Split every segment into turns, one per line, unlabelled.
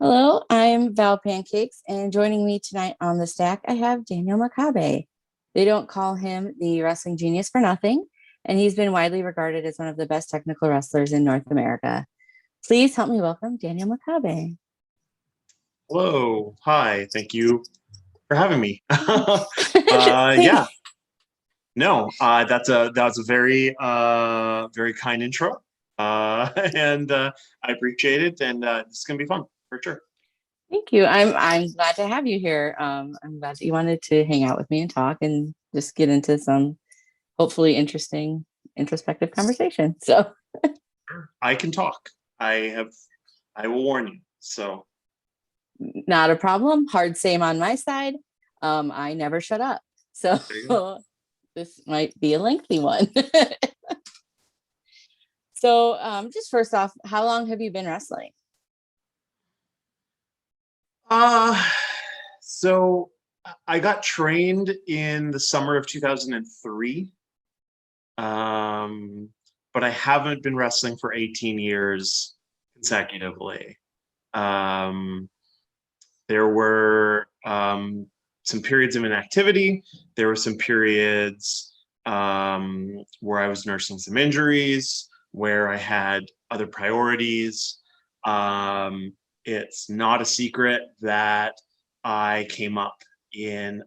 Hello, I'm ValPancakes, and joining me tonight on the stack, I have Daniel Makabe. They don't call him the wrestling genius for nothing, and he's been widely regarded as one of the best technical wrestlers in North America. Please help me welcome Daniel Makabe.
Hello. Hi. Thank you for having me.
Please.
Yeah. No. That was a very kind intro. And I appreciate it. And it's gonna be fun for sure.
Thank you. I'm glad to have you here. I'm glad that you wanted to hang out with me and talk and just get into some hopefully interesting introspective conversation. So
I can talk. I have. I will warn you. So
not a problem. Hard same on my side. I never shut up. So
there you go.
this might be a lengthy one. So just first off, how long have you been wrestling?
Uh, so I got trained in the summer of 2003. Um, but I haven't been wrestling for 18 years consecutively. Um, there were some periods of inactivity. There were some periods where I was nursing some injuries, where I had other priorities. Um, it's not a secret that I came up in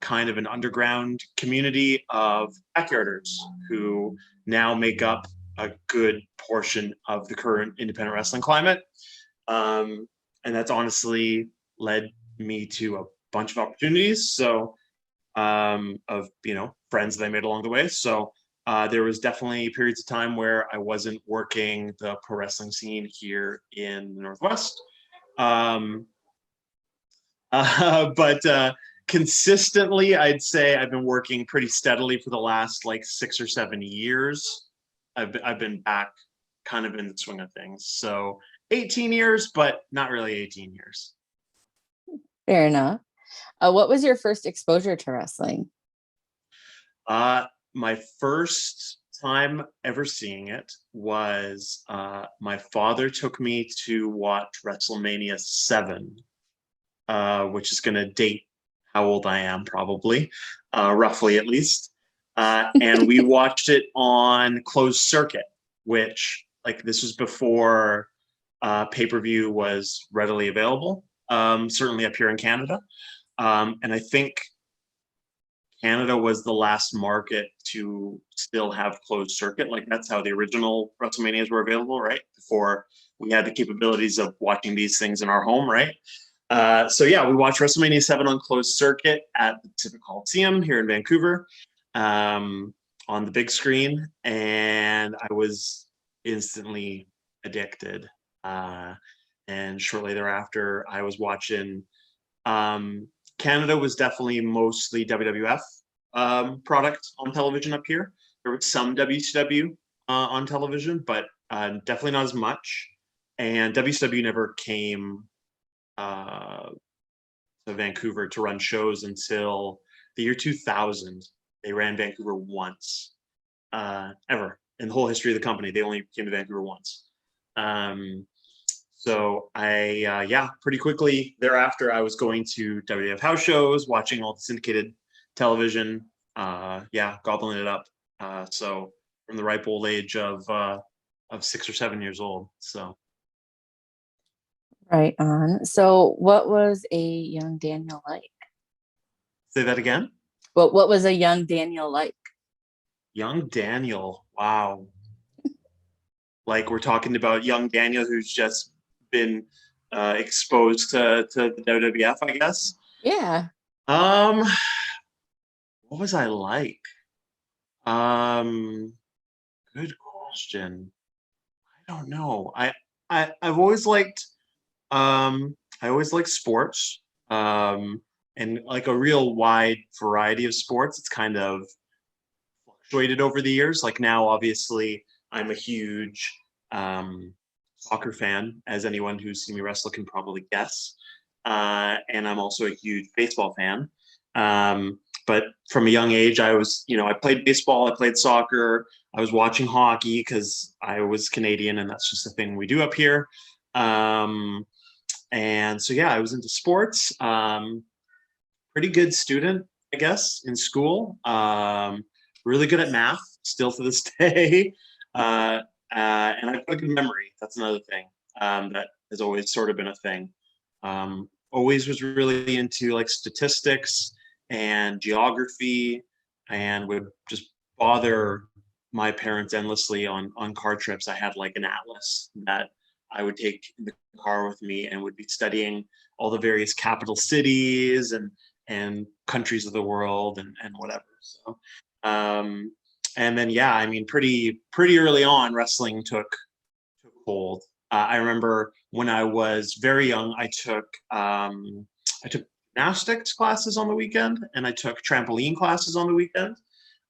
kind of an underground community of backyarders who now make up a good portion of the current independent wrestling climate. And that's honestly led me to a bunch of opportunities. So, of friends that I made along the way. So there was definitely periods of time where I wasn't working the pro wrestling scene here in the Northwest. Um, but consistently, I'd say I've been working pretty steadily for the last like 6 or 7 years. I've been back kind of in the swing of things. So 18 years, but not really 18 years.
Fair enough. What was your first exposure to wrestling?
My first time ever seeing it was my father took me to watch WrestleMania 7, which is going to date how old I am, probably, roughly at least. And we watched it on closed circuit, which, like, this was before pay-per-view was readily available, certainly up here in Canada. And I think Canada was the last market to still have closed circuit. Like, that's how the original WrestleManias were available, right? Before we had the capabilities of watching these things in our home, right? So yeah, we watched WrestleMania 7 on closed circuit at the Pacific Coliseum here in Vancouver, on the big screen, and I was instantly addicted. And shortly thereafter, I was watching. Canada was definitely mostly WWF product on television up here. There was some WCW on television, but definitely not as much. And WCW never came to Vancouver to run shows until the year 2000. They ran Vancouver once, ever in the whole history of the company. They only came to Vancouver once. So yeah, pretty quickly thereafter, I was going to WWF house shows, watching all the syndicated television, yeah, gobbling it up. So from the ripe old age of 6 or 7 years old. So
Right on. So what was a young Daniel like?
say that again.
What was a young Daniel like?
Young Daniel. Wow. Like, we're talking about young Daniel who's just been exposed to the WWF, I guess.
Yeah.
Um, what was I like? Um, Good question. I don't know. I've always liked I always liked sports. And like a real wide variety of sports. It's kind of fluctuated over the years. Like, now, obviously, I'm a huge soccer fan, as anyone who's seen me wrestle can probably guess. And I'm also a huge baseball fan. But from a young age, I played baseball, I played soccer, I was watching hockey because I was Canadian and that's just a thing we do up here. Um, And so, yeah, I was into sports. Pretty good student, I guess, in school. Really good at math, still to this day. And I've got a good memory. That's another thing that has always sort of been a thing. Always was really into like statistics and geography, and would just bother my parents endlessly on car trips. I had like an atlas that I would take in the car with me and would be studying all the various capital cities and countries of the world and whatever. So, and then yeah, I mean, pretty early on, wrestling took hold. I remember when I was very young, I took gymnastics classes on the weekend, and I took trampoline classes on the weekend,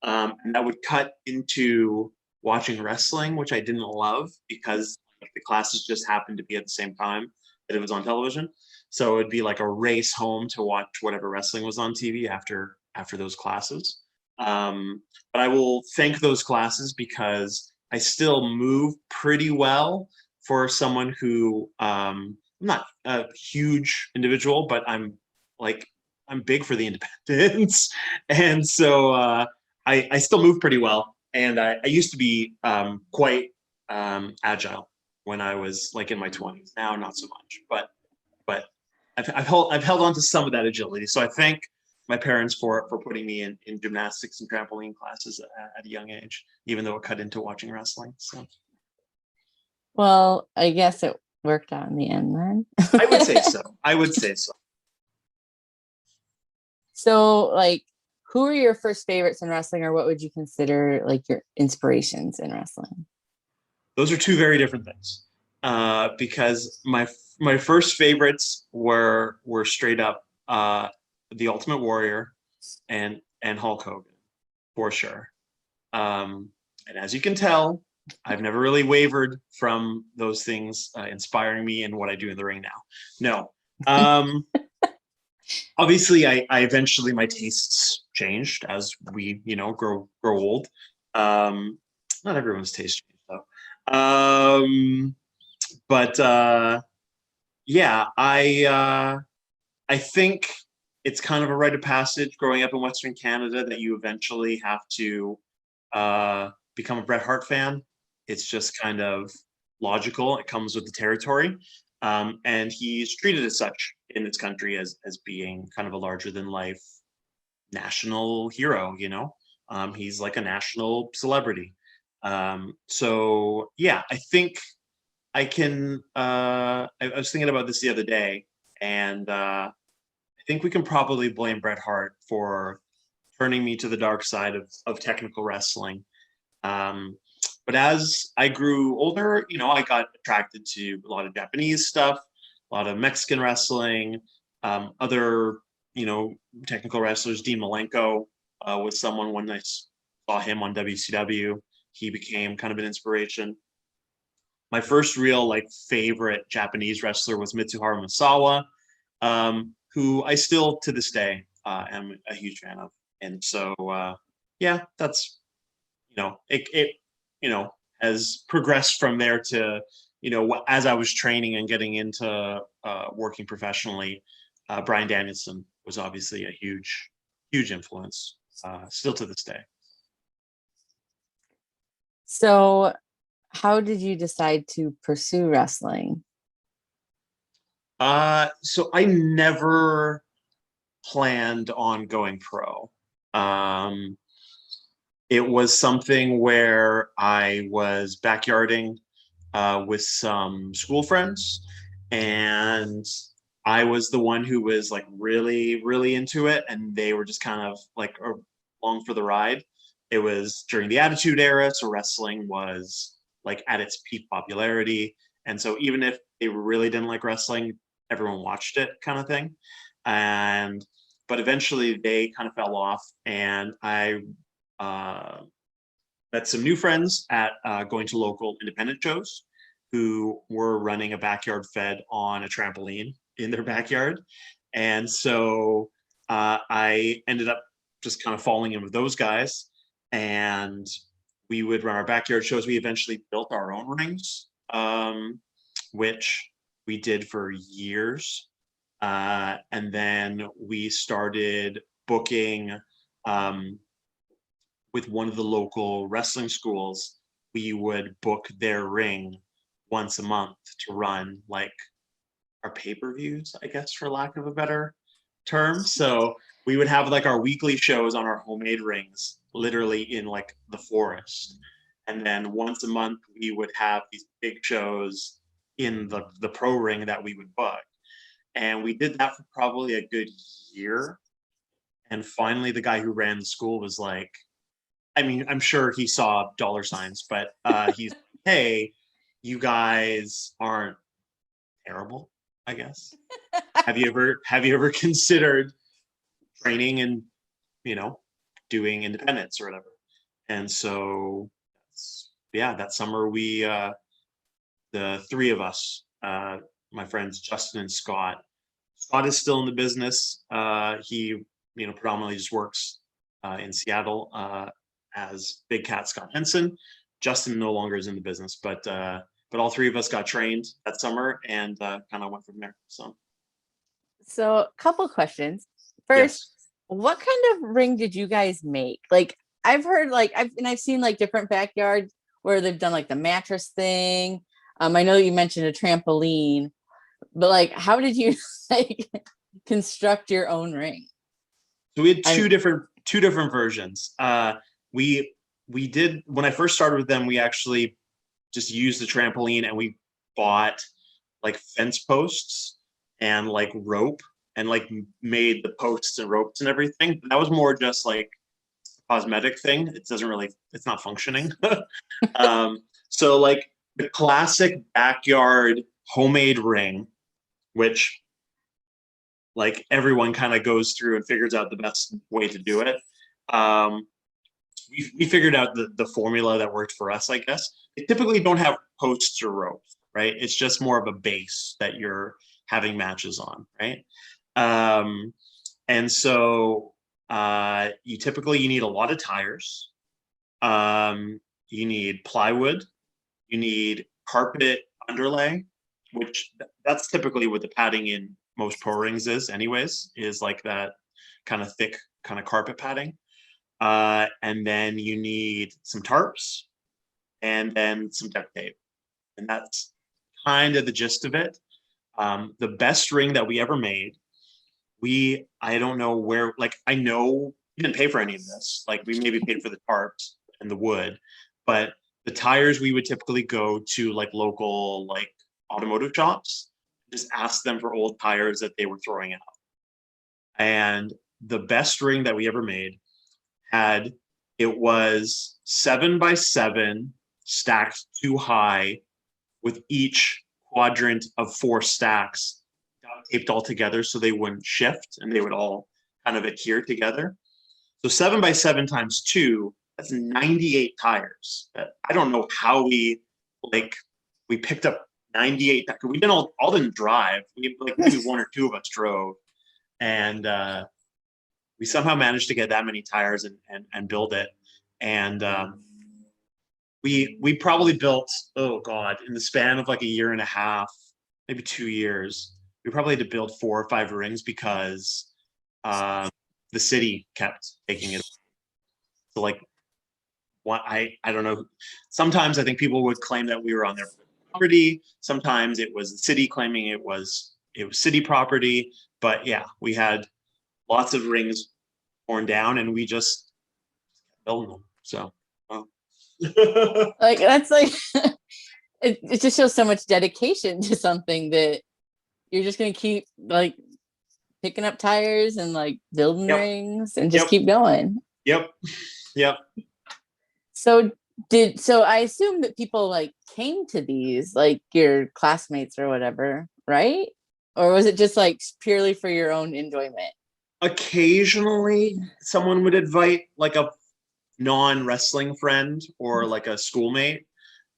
and that would cut into watching wrestling, which I didn't love because like, the classes just happened to be at the same time that it was on television. So it'd be like a race home to watch whatever wrestling was on TV after those classes. But I will thank those classes because I still move pretty well for someone who I'm not a huge individual, but I'm big for the independence, and so I still move pretty well. And I used to be quite agile when I was like in my 20s. Now not so much, but I've held on to some of that agility. So I thank my parents for putting me in gymnastics and trampoline classes at a young age, even though it cut into watching wrestling. So
Well, I guess it worked out in the end then.
I would say so. I would say so.
So, like, who are your first favorites in wrestling, or what would you consider like your inspirations in wrestling?
Those are two very different things. Because my first favorites were straight up the Ultimate Warrior and Hulk Hogan, for sure. And as you can tell, I've never really wavered from those things inspiring me in what I do in the ring now. No. Obviously, I eventually my tastes changed as we grow old. Not everyone's taste changed though. But yeah, I think it's kind of a rite of passage growing up in Western Canada that you eventually have to become a Bret Hart fan. It's just kind of logical. It comes with the territory. And he's treated as such in this country as being kind of a larger than life national hero. He's like a national celebrity. So yeah, I think I can. I was thinking about this the other day, and I think we can probably blame Bret Hart for turning me to the dark side of technical wrestling. But as I grew older, I got attracted to a lot of Japanese stuff, a lot of Mexican wrestling, other, technical wrestlers. Dean Malenko was someone when I saw him on WCW, he became kind of an inspiration. My first real favorite Japanese wrestler was Mitsuharu Misawa, who I still to this day am a huge fan of. And so yeah, that's it has progressed from there to as I was training and getting into working professionally. Brian Danielson was obviously a huge influence still to this day.
So, how did you decide to pursue wrestling?
So I never planned on going pro. It was something where I was backyarding with some school friends, and I was the one who was really, really into it, and they were just kind of along for the ride. It was during the Attitude Era, so wrestling was at its peak popularity, and so even if they really didn't like wrestling, everyone watched it, kind of thing. But eventually they kind of fell off, and I met some new friends at going to local independent shows who were running a backyard fed on a trampoline in their backyard. And so I ended up just kind of falling in with those guys, and we would run our backyard shows. We eventually built our own rings, which we did for years. And then we started booking with one of the local wrestling schools. We would book their ring once a month to run like our pay-per-views, I guess, for lack of a better term. So we would have like our weekly shows on our homemade rings, literally in like the forest. And then once a month, we would have these big shows in the pro ring that we would book. And we did that for probably a good year. And finally, the guy who ran the school was like, I mean, I'm sure he saw dollar signs, but he's, hey, you guys aren't terrible, I guess. Have you ever considered training and, you know, doing independence or whatever? And so, yeah, that summer we, the three of us, my friends Justin and Scott. Scott is still in the business. He, you know, predominantly just works in Seattle as Big Cat Scott Henson. Justin no longer is in the business, but all three of us got trained that summer and kind of went from there.
So a couple questions. First, yes. What kind of ring did you guys make? Like I've heard like I've seen like different backyards where they've done like the mattress thing. I know you mentioned a trampoline, but like how did you like construct your own ring?
So we had two different versions. We did, when I first started with them, we actually just used the trampoline and we bought like fence posts and like rope and like made the posts and ropes and everything. That was more just like a cosmetic thing. It doesn't really, it's not functioning. So like the classic backyard homemade ring, which like everyone kind of goes through and figures out the best way to do it. We figured out the formula that worked for us, I guess. They typically don't have posts or ropes, right? It's just more of a base that you're having matches on, right? And so you need a lot of tires. You need plywood. You need carpet underlay, which that's typically what the padding in most pro rings is anyways, is like that kind of thick kind of carpet padding. And then you need some tarps and then some duct tape. And that's kind of the gist of it. The best ring that we ever made, I don't know where, like, I know we didn't pay for any of this. Like we maybe paid for the tarps and the wood, but the tires, we would typically go to like local, like automotive shops, just ask them for old tires that they were throwing out. And the best ring that we ever made it was 7x7 stacked too high with each quadrant of 4 stacks taped all together so they wouldn't shift and they would all kind of adhere together. So 7x7 times 2, that's 98 tires. I don't know how we picked up 98. We didn't all didn't drive. We like maybe one or two of us drove, and we somehow managed to get that many tires and build it. And we probably built, oh God, in the span of like a year and a half, maybe 2 years, we probably had to build 4 or 5 rings because the city kept taking it. So like, I don't know. Sometimes I think people would claim that we were on their property. Sometimes it was the city claiming it was city property. But yeah, we had lots of rings torn down and we just built them. So
like that's like it just shows so much dedication to something that you're just gonna keep like picking up tires and like building rings and just keep going.
Yep.
So I assume that people like came to these, like your classmates or whatever, right? Or was it just like purely for your own enjoyment?
Occasionally someone would invite like a non-wrestling friend or like a schoolmate,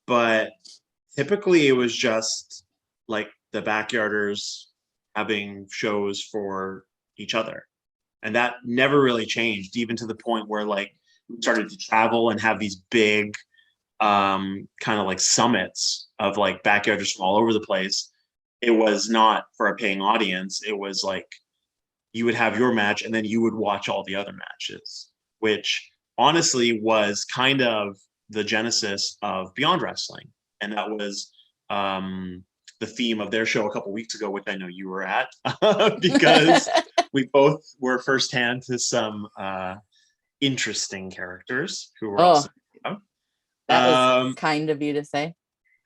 but typically it was just like the backyarders having shows for each other. And that never really changed, even to the point where like we started to travel and have these big kind of like summits of like backyarders from all over the place. it was not for a paying audience. It was like you would have your match and then you would watch all the other matches, which honestly was kind of the genesis of Beyond Wrestling. And that was the theme of their show a couple weeks ago, which I know you were at, because we both were firsthand to some interesting characters who were also.
That was kind of you to say.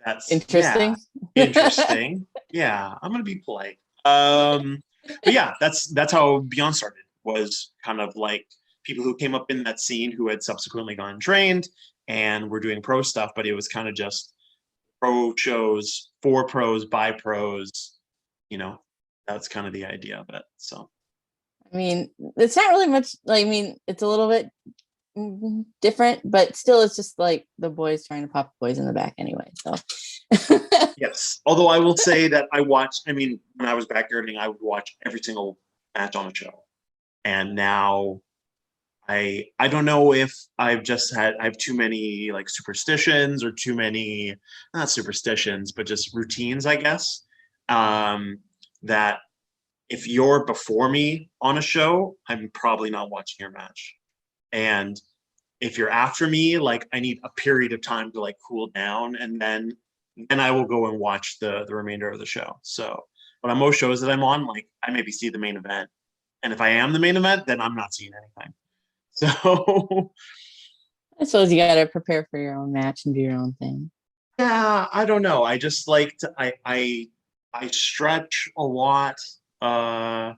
That's
interesting.
Yeah, interesting. Yeah, I'm gonna be polite. But yeah, that's how Beyond started. Was kind of like people who came up in that scene who had subsequently gone trained and were doing pro stuff, but it was kind of just pro shows for pros by pros. You know, that's kind of the idea of it. So,
I mean, it's not really much. Like, I mean, it's a little bit different, but still, it's just like the boys trying to pop boys in the back anyway. So.
Yes. Although I will say that I mean, when I was backyarding, I would watch every single match on the show. And now I don't know if I have too many like superstitions or too many, not superstitions, but just routines, I guess. That if you're before me on a show, I'm probably not watching your match. And if you're after me, like I need a period of time to like cool down, and then I will go and watch the remainder of the show. So, but on most shows that I'm on, like I maybe see the main event, and if I am the main event, then I'm not seeing anything. So,
I suppose you got to prepare for your own match and do your own thing.
yeah, I don't know. I just like to I stretch a lot, and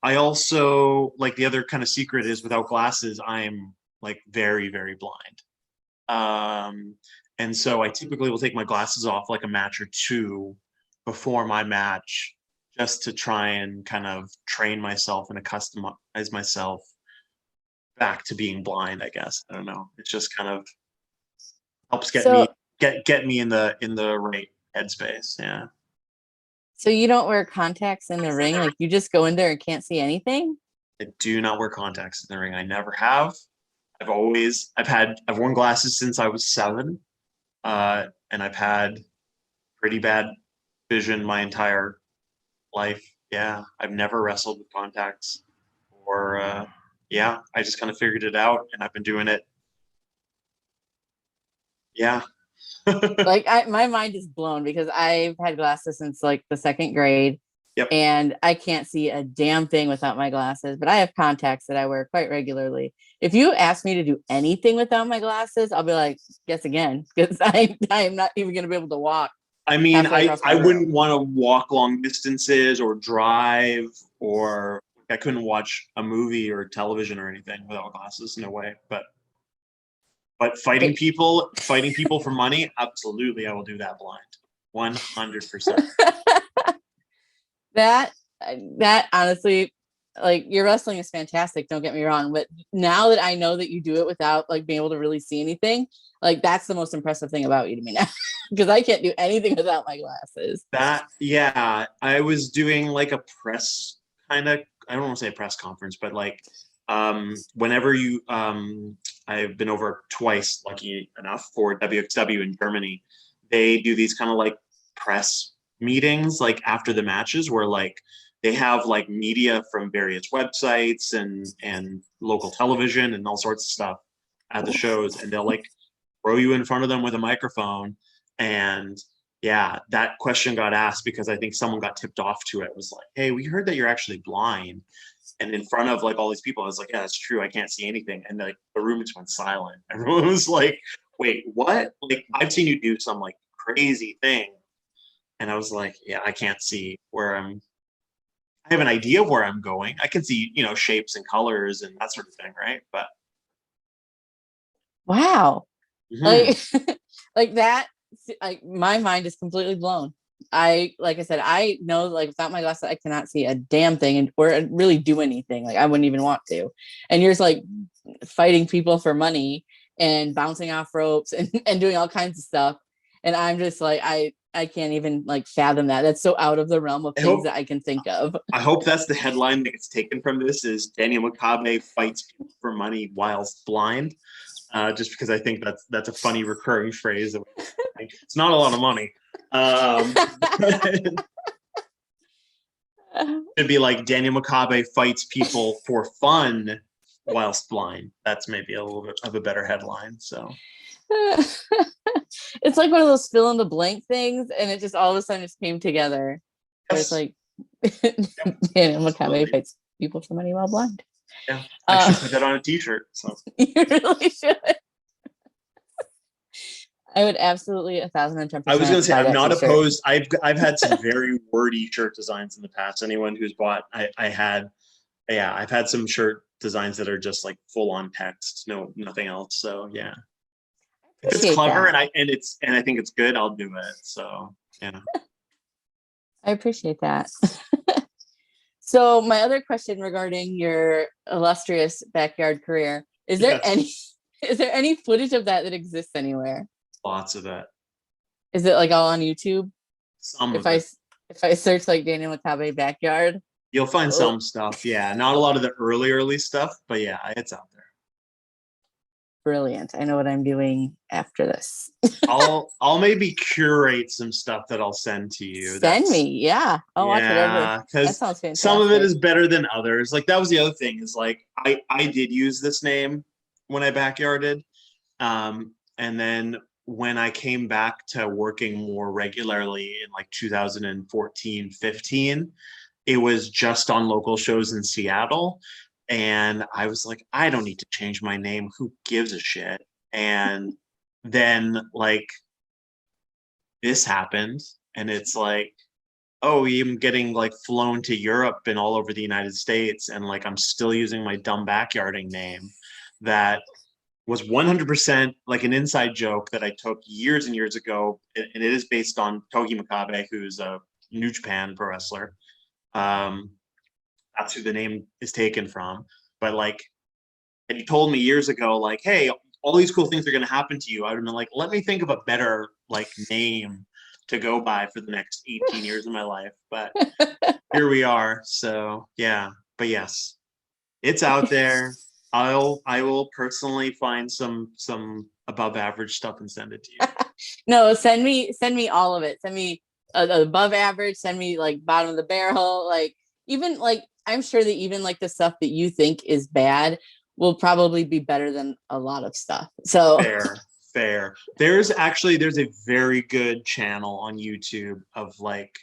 I also like the other kind of secret is without glasses, I'm like very, very blind. And so I typically will take my glasses off like a match or two before my match, just to try and kind of train myself and customize myself back to being blind, I guess. I don't know. It just kind of helps get me in the right headspace. Yeah.
So you don't wear contacts in the ring? Like you just go in there and can't see anything?
I do not wear contacts in the ring. I never have. I've worn glasses since I was 7. And I've had pretty bad vision my entire life. Yeah. I've never wrestled with contacts or, yeah, I just kind of figured it out and I've been doing it. Yeah.
Like my mind is blown because I've had glasses since like the 2nd grade.
Yep.
And I can't see a damn thing without my glasses, but I have contacts that I wear quite regularly. If you ask me to do anything without my glasses, I'll be like, guess again, because I'm not even going to be able to walk.
I mean, I wouldn't want to walk long distances or drive, or I couldn't watch a movie or television or anything without glasses. No way. But fighting people for money, absolutely, I will do that blind, 100%.
That honestly, like your wrestling is fantastic. Don't get me wrong, but now that I know that you do it without like being able to really see anything, like that's the most impressive thing about you to me now, because I can't do anything without my glasses.
Yeah, I was doing like a press kind of. I don't want to say a press conference, but like whenever you I've been over twice, lucky enough, for WXW in Germany. They do these kind of like press meetings like after the matches where like they have like media from various websites and local television and all sorts of stuff at the shows, and they'll like throw you in front of them with a microphone. And yeah, that question got asked because I think someone got tipped off to it. It was like, hey, we heard that you're actually blind. And in front of like all these people, I was like, yeah, that's true, I can't see anything. And like the room just went silent. Everyone was like, wait, what? Like I've seen you do some like crazy thing. And I was like, yeah, I can't see where I have an idea of where I'm going. I can see, shapes and colors and that sort of thing, right? But
wow. Like like that, like my mind is completely blown. Like I said, I know like without my glasses, I cannot see a damn thing or really do anything. Like I wouldn't even want to. And you're just like fighting people for money and bouncing off ropes and doing all kinds of stuff. And I'm just like, I can't even like fathom that. That's so out of the realm of things that I can think of.
I hope that's the headline that gets taken from this is Daniel Makabe fights people for money whilst blind. Just because I think that's a funny recurring phrase. It's not a lot of money. It'd be like Daniel Makabe fights people for fun whilst blind. That's maybe a little bit of a better headline. So
it's like one of those fill in the blank things, and it just all of a sudden just came together. Yes. It's like Daniel Makabe fights people for money while blind.
Yeah, I should put that on a t-shirt. So
you really should. I would absolutely 1,010%.
I was going to say, I'm not opposed. I've had some very wordy shirt designs in the past. Anyone who's bought, I've had some shirt designs that are just like full on text, nothing else. So yeah, if it's clever and I think it's good, I'll do it. So yeah,
I appreciate that. So my other question regarding your illustrious backyard career, is there any footage of that exists anywhere?
Lots of it.
Is it like all on YouTube?
If
I search like Daniel Makabe backyard,
you'll find some stuff. Yeah, not a lot of the early stuff, but yeah, it's out there.
Brilliant. I know what I'm doing after this.
I'll maybe curate some stuff that I'll send to you.
Send me, yeah. I'll watch whatever.
Because some of it is better than others. Like that was the other thing is like I did use this name when I backyarded, and then when I came back to working more regularly in like 2014, 15, it was just on local shows in Seattle. And I was like, I don't need to change my name. Who gives a shit? And then like this happened and it's like, oh, I'm getting like flown to Europe and all over the United States. And like, I'm still using my dumb backyarding name that was 100% like an inside joke that I took years and years ago. And it is based on Togi Makabe, who's a New Japan pro wrestler. That's who the name is taken from. But like, and he told me years ago, like, hey, all these cool things are going to happen to you. I would have been like, let me think of a better like name to go by for the next 18 years of my life. But here we are. So yeah, but yes, it's out there. I will personally find some above average stuff and send it to you.
No, send me all of it. Send me above average. Send me like bottom of the barrel. Like even like I'm sure that even like the stuff that you think is bad will probably be better than a lot of stuff. So
fair. There's a very good channel on YouTube of like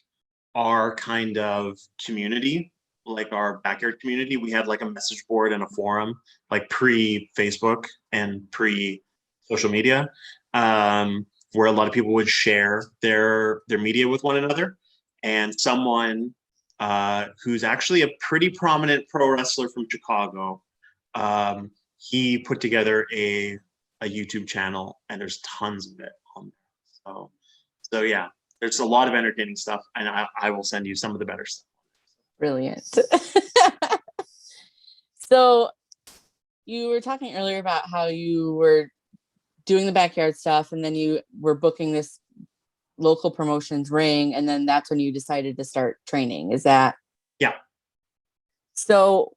our kind of community, like our backyard community. We had like a message board and a forum, like pre-Facebook and pre-social media, where a lot of people would share their media with one another. And someone who's actually a pretty prominent pro wrestler from Chicago, he put together a YouTube channel, and there's tons of it on there. So yeah, there's a lot of entertaining stuff, and I will send you some of the better stuff.
Brilliant. So you were talking earlier about how you were doing the backyard stuff, and then you were booking this local promotions ring, and then that's when you decided to start training. Is that?
Yeah.
So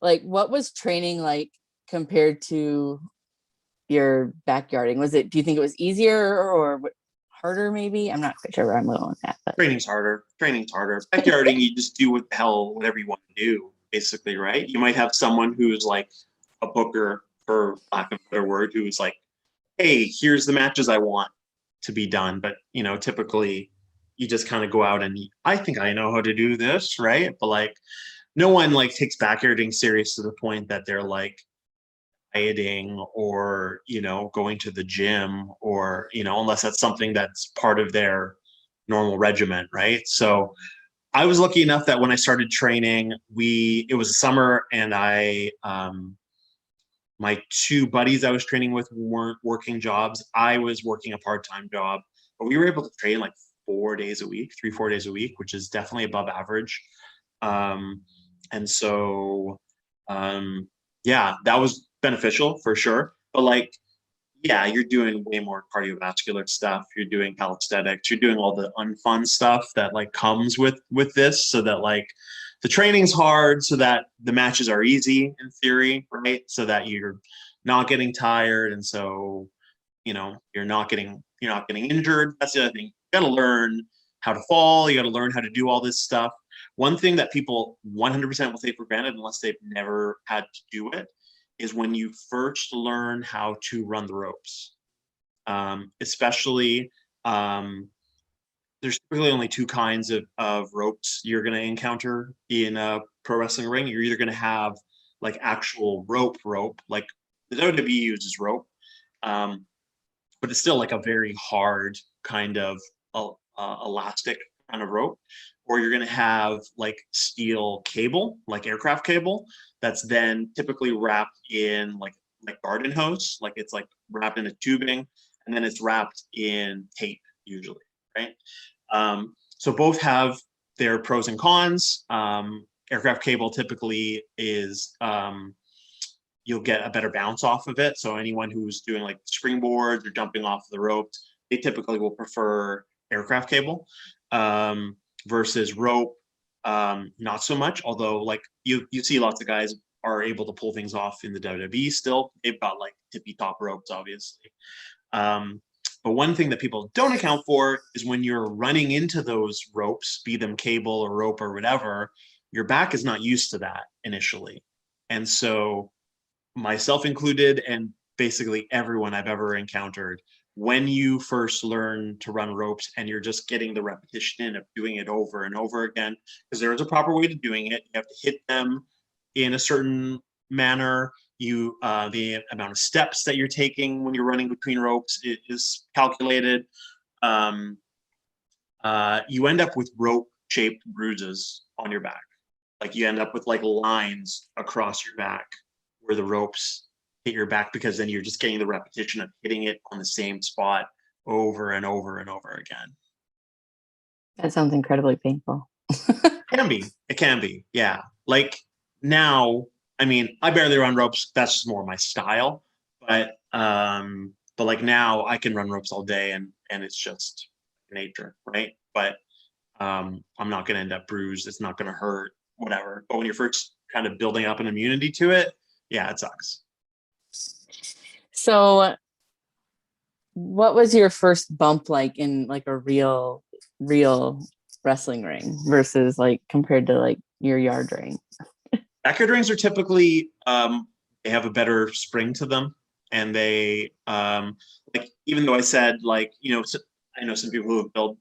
like what was training like compared to your backyarding? Do you think it was easier or harder maybe? I'm not quite sure where I'm going with that. But
training's harder. Backyarding, you just do whatever you want to do, basically, right? You might have someone who's like a booker, for lack of a better word, who's like, hey, here's the matches I want to be done. But typically you just kind of go out and I think I know how to do this, right? But like no one like takes backyarding serious to the point that they're like dieting or going to the gym or unless that's something that's part of their normal regimen, right? So I was lucky enough that when I started training, it was summer, and my two buddies I was training with weren't working jobs. I was working a part-time job, but we were able to train like 4 days a week, 3-4 days a week, which is definitely above average. And so, yeah, that was beneficial for sure. But like, yeah, you're doing way more cardiovascular stuff. You're doing calisthenics. You're doing all the unfun stuff that like comes with this, so that like the training's hard, so that the matches are easy in theory, right? So that you're not getting tired, and so you're not getting injured. That's the other thing. got to learn how to fall. You got to learn how to do all this stuff. One thing that people 100% will take for granted unless they've never had to do it is when you first learn how to run the ropes. Especially, there's really only two kinds of ropes you're going to encounter in a pro wrestling ring. You're either going to have like actual rope, like the WWE uses rope, but it's still like a very hard kind of elastic kind of rope, or you're going to have like steel cable, like aircraft cable, that's then typically wrapped in like garden hose, like it's like wrapped in a tubing, and then it's wrapped in tape usually, right? So both have their pros and cons. Aircraft cable typically is you'll get a better bounce off of it. So anyone who's doing like springboards or jumping off the ropes, they typically will prefer aircraft cable versus rope. Not so much, although like you see lots of guys are able to pull things off in the WWE still. They've got like tippy top ropes, obviously. But one thing that people don't account for is when you're running into those ropes, be them cable or rope or whatever, your back is not used to that initially. And so myself included, and basically everyone I've ever encountered, when you first learn to run ropes and you're just getting the repetition in of doing it over and over again, because there is a proper way to doing it. You have to hit them in a certain manner. The amount of steps that you're taking when you're running between ropes is calculated. You end up with rope-shaped bruises on your back. Like you end up with like lines across your back where the ropes hit your back, because then you're just getting the repetition of hitting it on the same spot over and over and over again.
That sounds incredibly painful.
It can be, yeah. Like now, I mean, I barely run ropes. That's just more my style. But like now I can run ropes all day and it's just nature, right? But I'm not going to end up bruised. It's not going to hurt, whatever. But when you're first kind of building up an immunity to it, yeah, it sucks.
So what was your first bump like in like a real wrestling ring versus like compared to like your yard ring?
Backyard rings are typically they have a better spring to them, and they like, even though I said like, I know some people who have built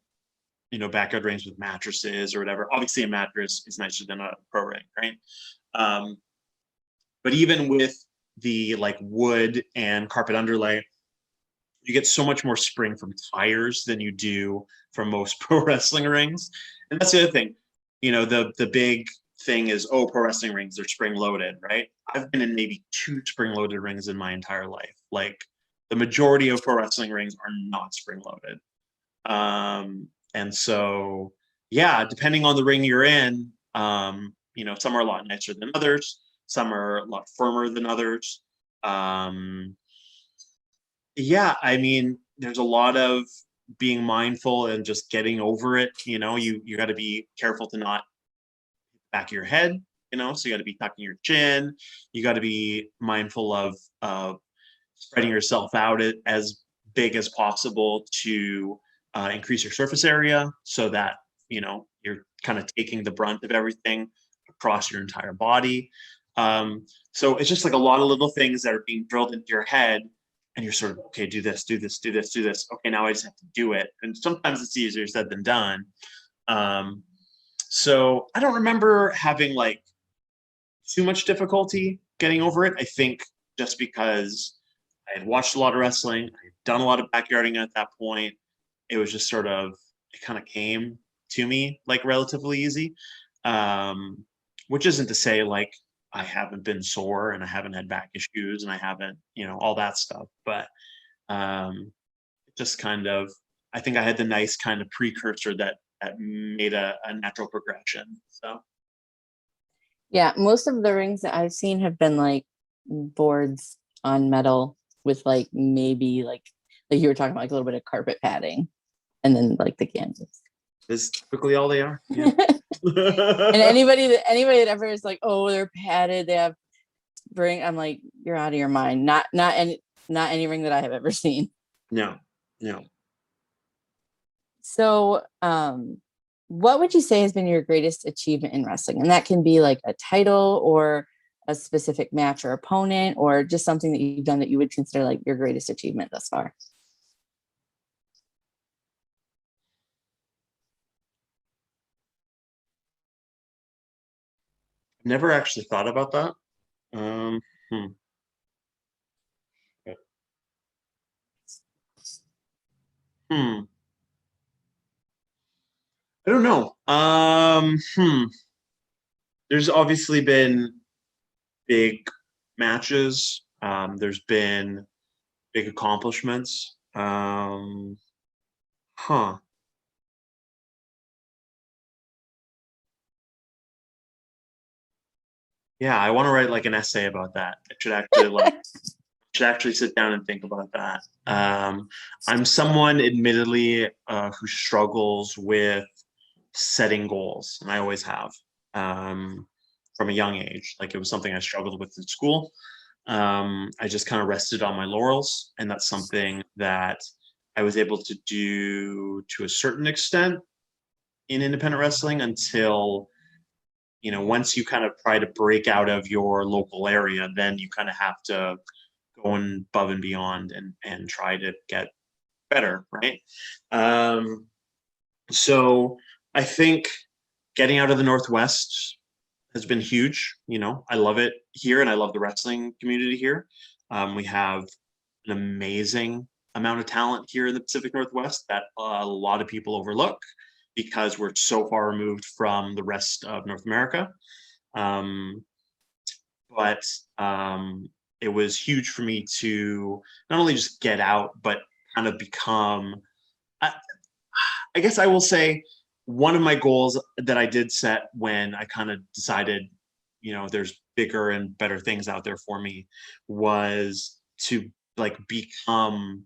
backyard rings with mattresses or whatever. Obviously a mattress is nicer than a pro ring, right? But even with the like wood and carpet underlay, you get so much more spring from tires than you do from most pro wrestling rings. And that's the other thing, the big thing is, oh, pro wrestling rings, they're spring loaded, right? I've been in maybe 2 spring loaded rings in my entire life. Like the majority of pro wrestling rings are not spring loaded. And so, yeah, depending on the ring you're in, some are a lot nicer than others. Some are a lot firmer than others. Yeah, I mean, there's a lot of being mindful and just getting over it. You got to be careful to not back of your head, so you got to be tucking your chin. You got to be mindful of spreading yourself out as big as possible to increase your surface area, so that you're kind of taking the brunt of everything across your entire body. So it's just like a lot of little things that are being drilled into your head, and you're sort of, okay, do this, do this, do this, do this. Okay, now I just have to do it. And sometimes it's easier said than done. So I don't remember having like too much difficulty getting over it. I think just because I had watched a lot of wrestling, I had done a lot of backyarding at that point, it was just sort of, it kind of came to me like relatively easy. Which isn't to say like I haven't been sore and I haven't had back issues and I haven't, all that stuff. But just kind of, I think I had the nice kind of precursor that made a natural progression. So
Yeah, most of the rings that I've seen have been like boards on metal with like maybe like you were talking about, like a little bit of carpet padding, and then like the canvas.
That's typically all they are. Yeah.
And anybody that ever is like, oh, they're padded, they have spring, I'm like, you're out of your mind. Not any ring that I have ever seen.
No.
So, what would you say has been your greatest achievement in wrestling? And that can be like a title or a specific match or opponent, or just something that you've done that you would consider like your greatest achievement thus far.
Never actually thought about that. Um, hmm. Hmm. I don't know. There's obviously been big matches. There's been big accomplishments. Huh. Yeah, I want to write like an essay about that. I should actually sit down and think about that. I'm someone, admittedly, who struggles with setting goals, and I always have, from a young age. Like it was something I struggled with in school. I just kind of rested on my laurels, and that's something that I was able to do to a certain extent in independent wrestling until, once you kind of try to break out of your local area, then you kind of have to go above and beyond and try to get better, right? Um, so I think getting out of the Northwest has been huge. I love it here, and I love the wrestling community here. We have an amazing amount of talent here in the Pacific Northwest that a lot of people overlook because we're so far removed from the rest of North America. Um, but it was huge for me to not only just get out, but kind of become, I, I guess I will say, one of my goals that I did set when I kind of decided, there's bigger and better things out there for me, was to like become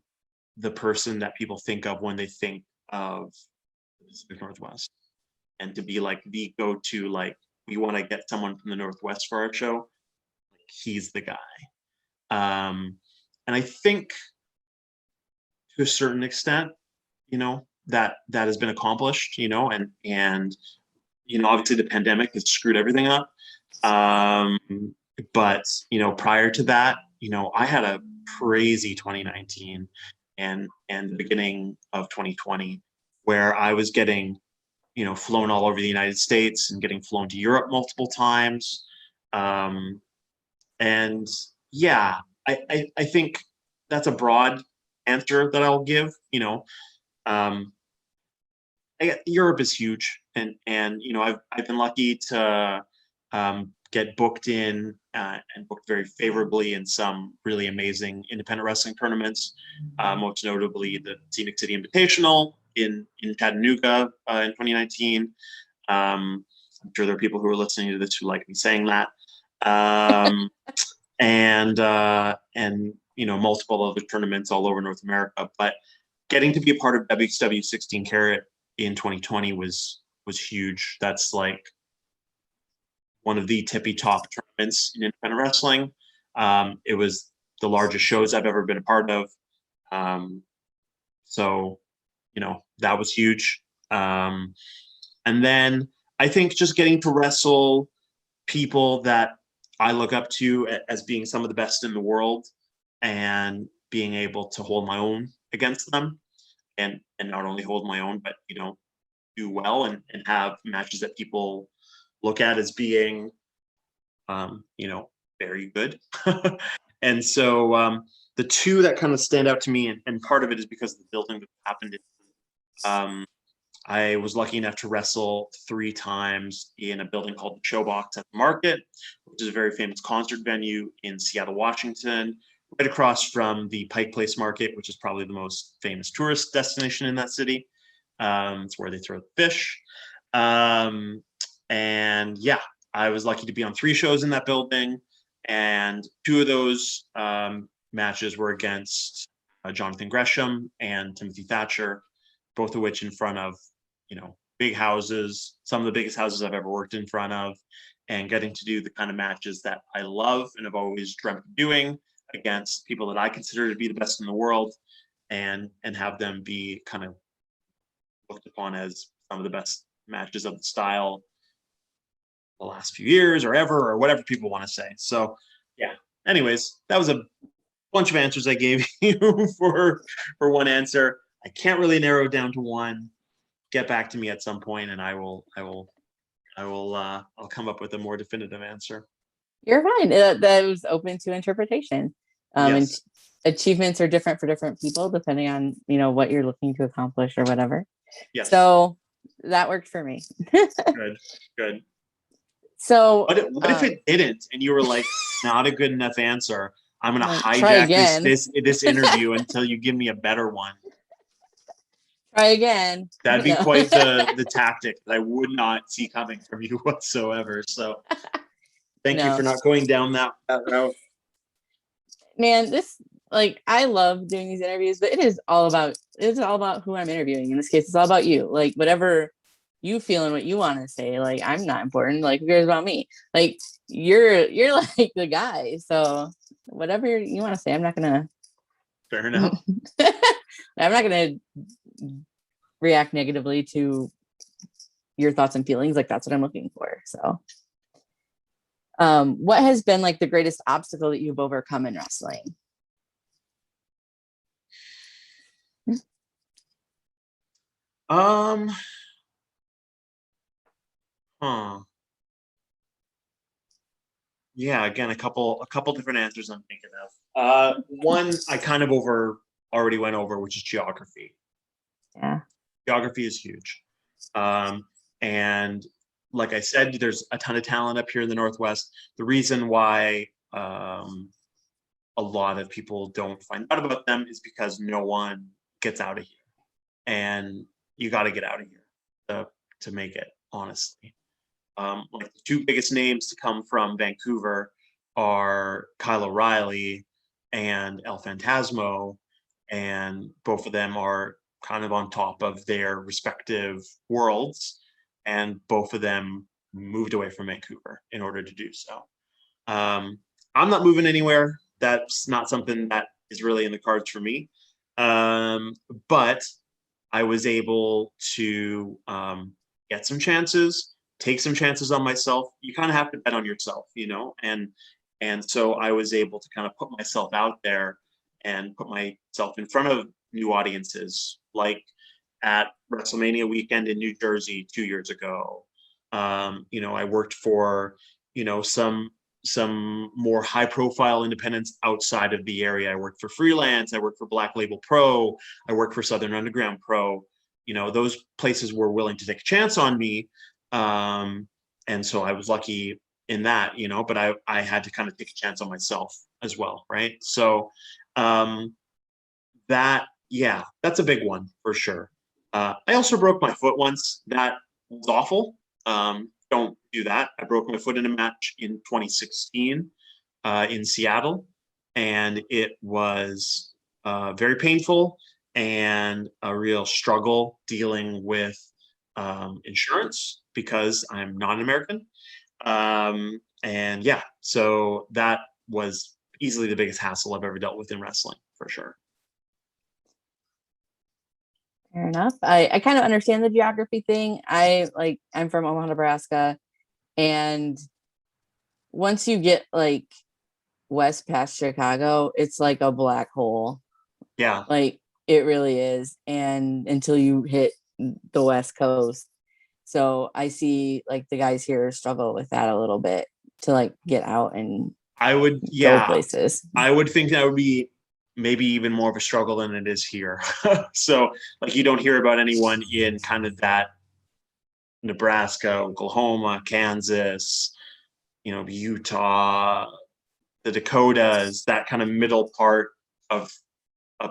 the person that people think of when they think of the Pacific Northwest, and to be like the go-to, like, we want to get someone from the Northwest for our show, he's the guy. And I think to a certain extent, that has been accomplished, and obviously the pandemic has screwed everything up. Um, but prior to that, I had a crazy 2019 and the beginning of 2020, where I was getting, flown all over the United States and getting flown to Europe multiple times. And yeah, I think that's a broad answer that I'll give. Um, Europe is huge, and I've been lucky to get booked in and booked very favorably in some really amazing independent wrestling tournaments. Most notably, the Scenic City Invitational in Chattanooga in 2019. I'm sure there are people who are listening to this who like me saying that. Um, and multiple other tournaments all over North America. But getting to be a part of WXW 16 Carat in 2020 was huge. That's like one of the tippy top tournaments in independent wrestling. It was the largest shows I've ever been a part of. So that was huge. And then I think just getting to wrestle people that I look up to as being some of the best in the world, and being able to hold my own against them, and not only hold my own, but do well and have matches that people look at as being very good. And so the two that kind of stand out to me, and part of it is because of the building that happened in, I was lucky enough to wrestle 3 times in a building called the Showbox at the Market, which is a very famous concert venue in Seattle, Washington, right across from the Pike Place Market, which is probably the most famous tourist destination in that city. It's where they throw the fish. And yeah, I was lucky to be on 3 shows in that building, and 2 of those matches were against Jonathan Gresham and Timothy Thatcher, both of which in front of big houses, some of the biggest houses I've ever worked in front of, and getting to do the kind of matches that I love and have always dreamt of doing against people that I consider to be the best in the world, and have them be kind of looked upon as some of the best matches of the style the last few years or ever, or whatever people want to say. So yeah. Anyways, that was a bunch of answers I gave you for one answer. I can't really narrow it down to one. Get back to me at some point, and I'll come up with a more definitive answer.
You're fine. That was open to interpretation. And
Yes.
achievements are different for different people depending on, what you're looking to accomplish or whatever.
Yes.
So that worked for me.
Good.
So
what if it didn't, and you were like, not a good enough answer? I'm gonna
try
hijack
again.
this interview until you give me a better one.
Try again.
That'd be
No.
quite the tactic that I would not see coming from you whatsoever. So thank you for not going down that route.
Man, this, like, I love doing these interviews, but it's all about who I'm interviewing. In this case, it's all about you. Like, whatever you feel and what you want to say. Like, I'm not important. Like, who cares about me? Like, you're like the guy. So whatever you want to say, I'm not gonna.
Fair enough.
I'm not gonna react negatively to your thoughts and feelings. Like, that's what I'm looking for. So what has been like the greatest obstacle that you've overcome in wrestling?
Yeah, again, a couple different answers I'm thinking of. One I kind of already went over, which is geography.
Yeah.
Geography is huge. And like I said, there's a ton of talent up here in the Northwest. The reason why a lot of people don't find out about them is because no one gets out of here. And you got to get out of here to make it, honestly. Like the two biggest names to come from Vancouver are Kyle O'Reilly and El Phantasmo, and both of them are kind of on top of their respective worlds, and both of them moved away from Vancouver in order to do so. I'm not moving anywhere. That's not something that is really in the cards for me. But I was able to get some chances, take some chances on myself. You kind of have to bet on yourself, and so I was able to kind of put myself out there and put myself in front of new audiences, like at WrestleMania weekend in New Jersey 2 years ago. I worked for, some more high profile independents outside of the area. I worked for Freelance. I worked for Black Label Pro. I worked for Southern Underground Pro. Those places were willing to take a chance on me. And so I was lucky in that, but I had to kind of take a chance on myself as well. Right. So that's a big one for sure. I also broke my foot once. That was awful. Don't do that. I broke my foot in a match in 2016 in Seattle, and it was very painful and a real struggle dealing with insurance because I'm not an American. And yeah, so that was easily the biggest hassle I've ever dealt with in wrestling, for sure.
Fair enough. I kind of understand the geography thing. I'm from Omaha, Nebraska, and once you get like west past Chicago, it's like a black hole.
Yeah.
Like it really is. And until you hit the West Coast. So I see like the guys here struggle with that a little bit to like get out and go places.
I would think that would be maybe even more of a struggle than it is here. So like you don't hear about anyone in kind of that Nebraska, Oklahoma, Kansas, Utah, the Dakotas, that kind of middle part of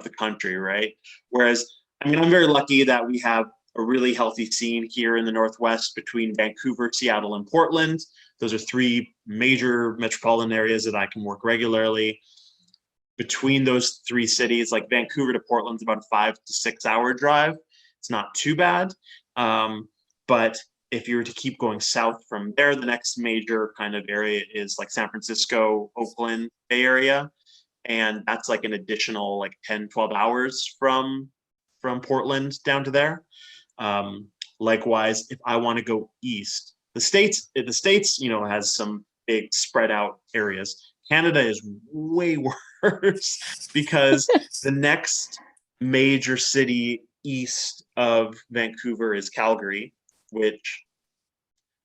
the country, right? Whereas, I'm very lucky that we have a really healthy scene here in the Northwest between Vancouver, Seattle, and Portland. Those are three major metropolitan areas that I can work regularly. Between those three cities, like Vancouver to Portland's about a 5 to 6 hour drive. It's not too bad. But if you were to keep going south from there, the next major kind of area is like San Francisco, Oakland, Bay Area. And that's like an additional like 10, 12 hours from Portland down to there. Likewise, if I want to go east, the states, has some big spread out areas. Canada is way worse because the next major city east of Vancouver is Calgary, which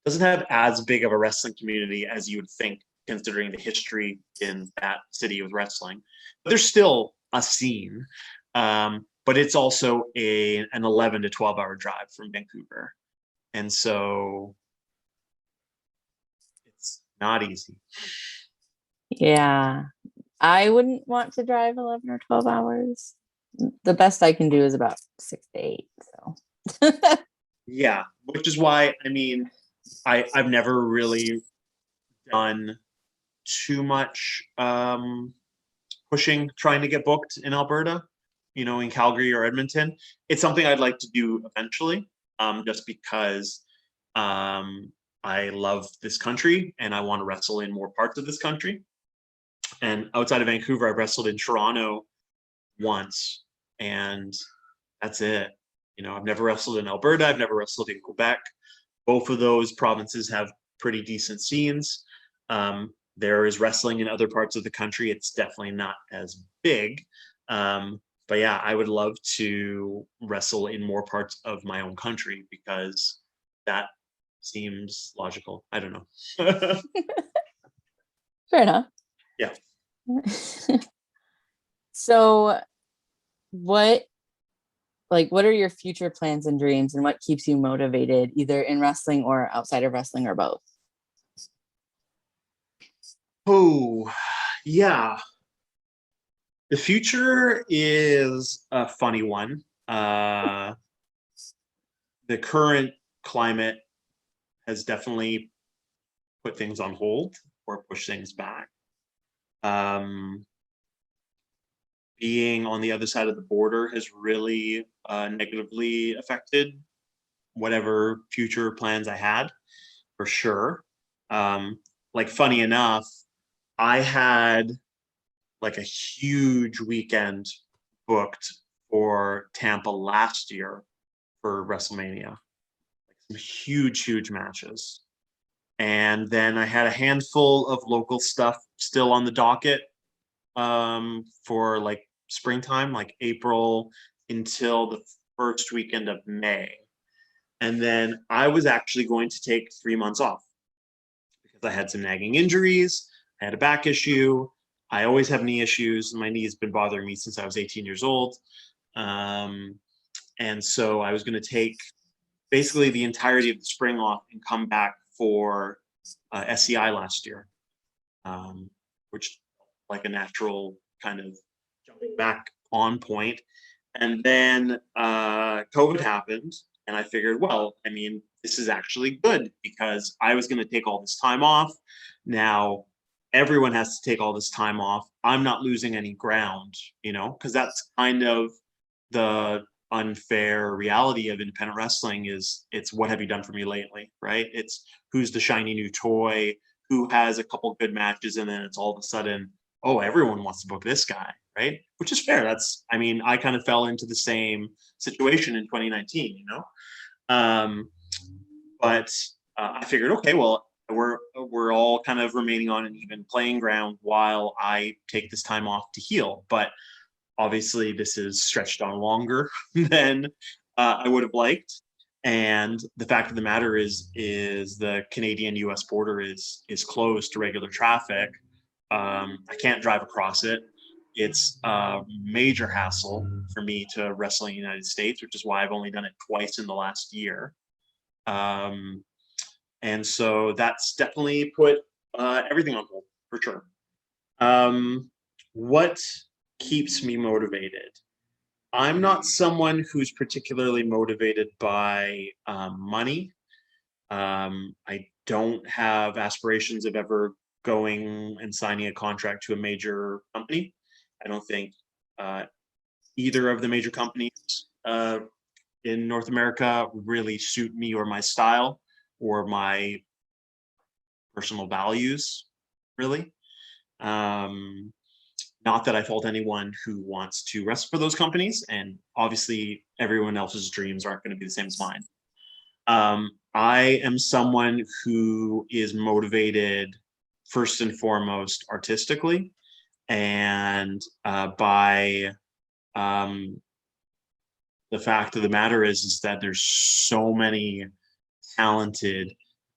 doesn't have as big of a wrestling community as you would think, considering the history in that city with wrestling. But there's still a scene. But it's also an 11 to 12 hour drive from Vancouver. And so it's not easy.
Yeah. I wouldn't want to drive 11 or 12 hours. The best I can do is about 6 to 8. So,
Yeah, which is why, I've never really done too much pushing, trying to get booked in Alberta, in Calgary or Edmonton. It's something I'd like to do eventually, just because I love this country and I want to wrestle in more parts of this country. And outside of Vancouver, I wrestled in Toronto once, and that's it. I've never wrestled in Alberta. I've never wrestled in Quebec. Both of those provinces have pretty decent scenes. There is wrestling in other parts of the country. It's definitely not as big. But yeah, I would love to wrestle in more parts of my own country because that seems logical. I don't know.
fair enough.
Yeah.
So, what are your future plans and dreams, and what keeps you motivated, either in wrestling or outside of wrestling, or both?
Oh, yeah. The future is a funny one. The current climate has definitely put things on hold or pushed things back. Being on the other side of the border has really negatively affected whatever future plans I had, for sure. Funny enough, I had like a huge weekend booked for Tampa last year for WrestleMania, like some huge matches. And then I had a handful of local stuff still on the docket for like springtime, like April until the first weekend of May. And then I was actually going to take 3 months off because I had some nagging injuries. I had a back issue. I always have knee issues. My knee has been bothering me since I was 18 years old. And so I was going to take basically the entirety of the spring off and come back for SCI last year, which like a natural kind of jumping back on point. And then COVID happened, and I figured, well, this is actually good because I was going to take all this time off. Now everyone has to take all this time off. I'm not losing any ground, because that's kind of the unfair reality of independent wrestling is it's what have you done for me lately, right? It's who's the shiny new toy, who has a couple good matches, and then it's all of a sudden, oh, everyone wants to book this guy, right? Which is fair. I kind of fell into the same situation in 2019, but I figured, okay, well, we're all kind of remaining on an even playing ground while I take this time off to heal. But obviously, this is stretched on longer than I would have liked. And the fact of the matter is the Canadian-U.S. border is closed to regular traffic. I can't drive across it. It's a major hassle for me to wrestle in the United States, which is why I've only done it twice in the last year. And so that's definitely put everything on hold, for sure. What keeps me motivated? I'm not someone who's particularly motivated by money. I don't have aspirations of ever going and signing a contract to a major company. I don't think either of the major companies in North America really suit me or my style or my personal values, really. Not that I fault anyone who wants to wrestle for those companies, and obviously everyone else's dreams aren't going to be the same as mine. I am someone who is motivated first and foremost artistically, and by the fact of the matter is that there's so many talented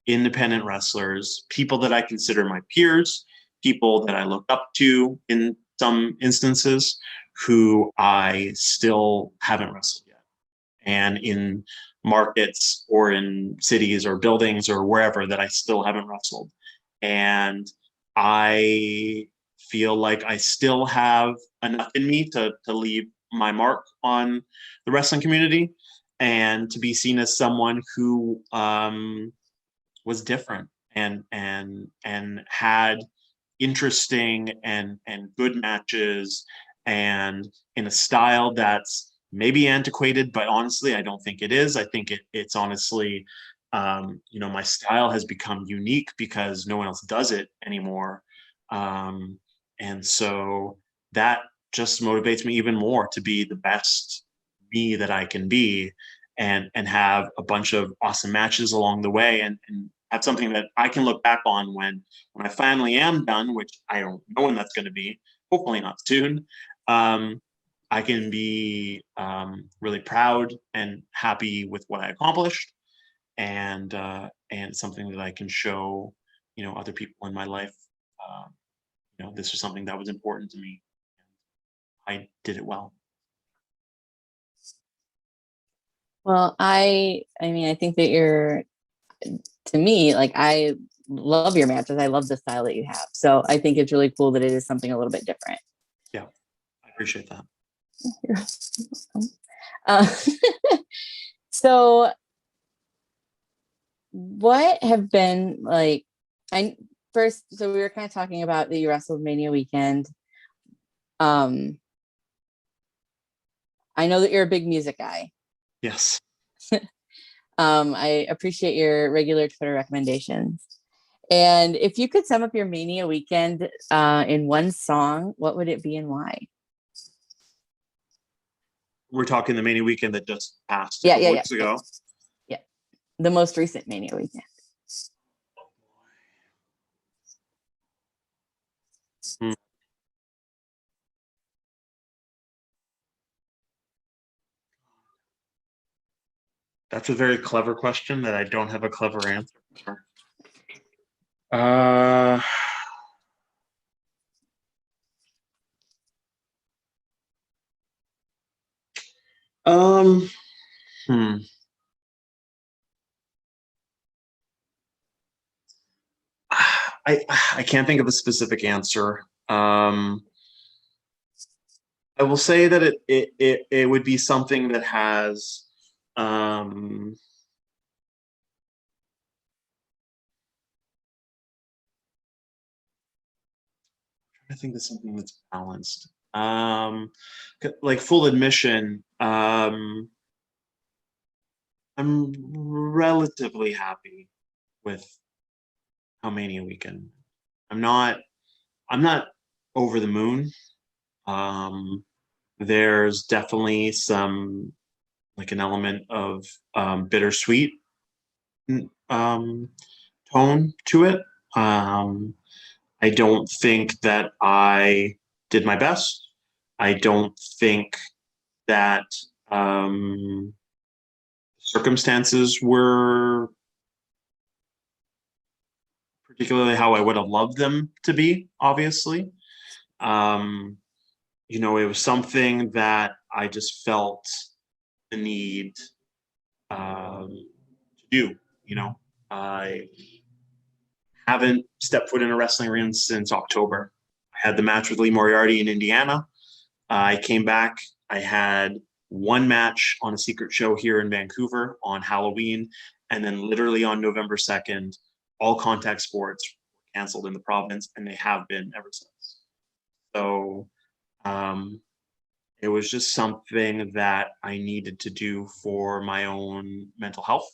independent wrestlers, people that I consider my peers, people that I look up to in some instances, who I still haven't wrestled yet. And in markets or in cities or buildings or wherever that I still haven't wrestled. And I feel like I still have enough in me to leave my mark on the wrestling community and to be seen as someone who was different and had interesting and good matches, and in a style that's maybe antiquated, but honestly, I don't think it is. I think it's honestly, my style has become unique because no one else does it anymore. And so that just motivates me even more to be the best me that I can be, and have a bunch of awesome matches along the way, and have something that I can look back on when I finally am done, which I don't know when that's going to be, hopefully not soon. I can be really proud and happy with what I accomplished, and something that I can show, other people in my life. Uh, this was something that was important to me. I did it well.
Well, I mean, I think that to me, like, I love your matches. I love the style that you have. So I think it's really cool that it is something a little bit different.
Yeah, I appreciate that.
Uh, so what have been like, so we were kind of talking about the WrestleMania weekend. I know that you're a big music guy.
Yes.
I appreciate your regular Twitter recommendations. And if you could sum up your Mania weekend in one song, what would it be and why?
We're talking the Mania weekend that just passed
Yeah,
a couple weeks ago.
Yeah, the most recent Mania weekend.
Hmm. That's a very clever question that I don't have a clever answer for. Um, hmm. I can't think of a specific answer. I will say that it would be something that has I think it's something that's balanced. Like full admission, I'm relatively happy with how Mania weekend. I'm not over the moon. Um, there's definitely some like an element of bittersweet um, tone to it. I don't think that I did my best. I don't think that circumstances were particularly how I would have loved them to be, obviously. It was something that I just felt the need to do. I haven't stepped foot in a wrestling ring since October. I had the match with Lee Moriarty in Indiana. I came back. I had one match on a secret show here in Vancouver on Halloween. And then literally on November 2nd, all contact sports were canceled in the province, and they have been ever since. So it was just something that I needed to do for my own mental health.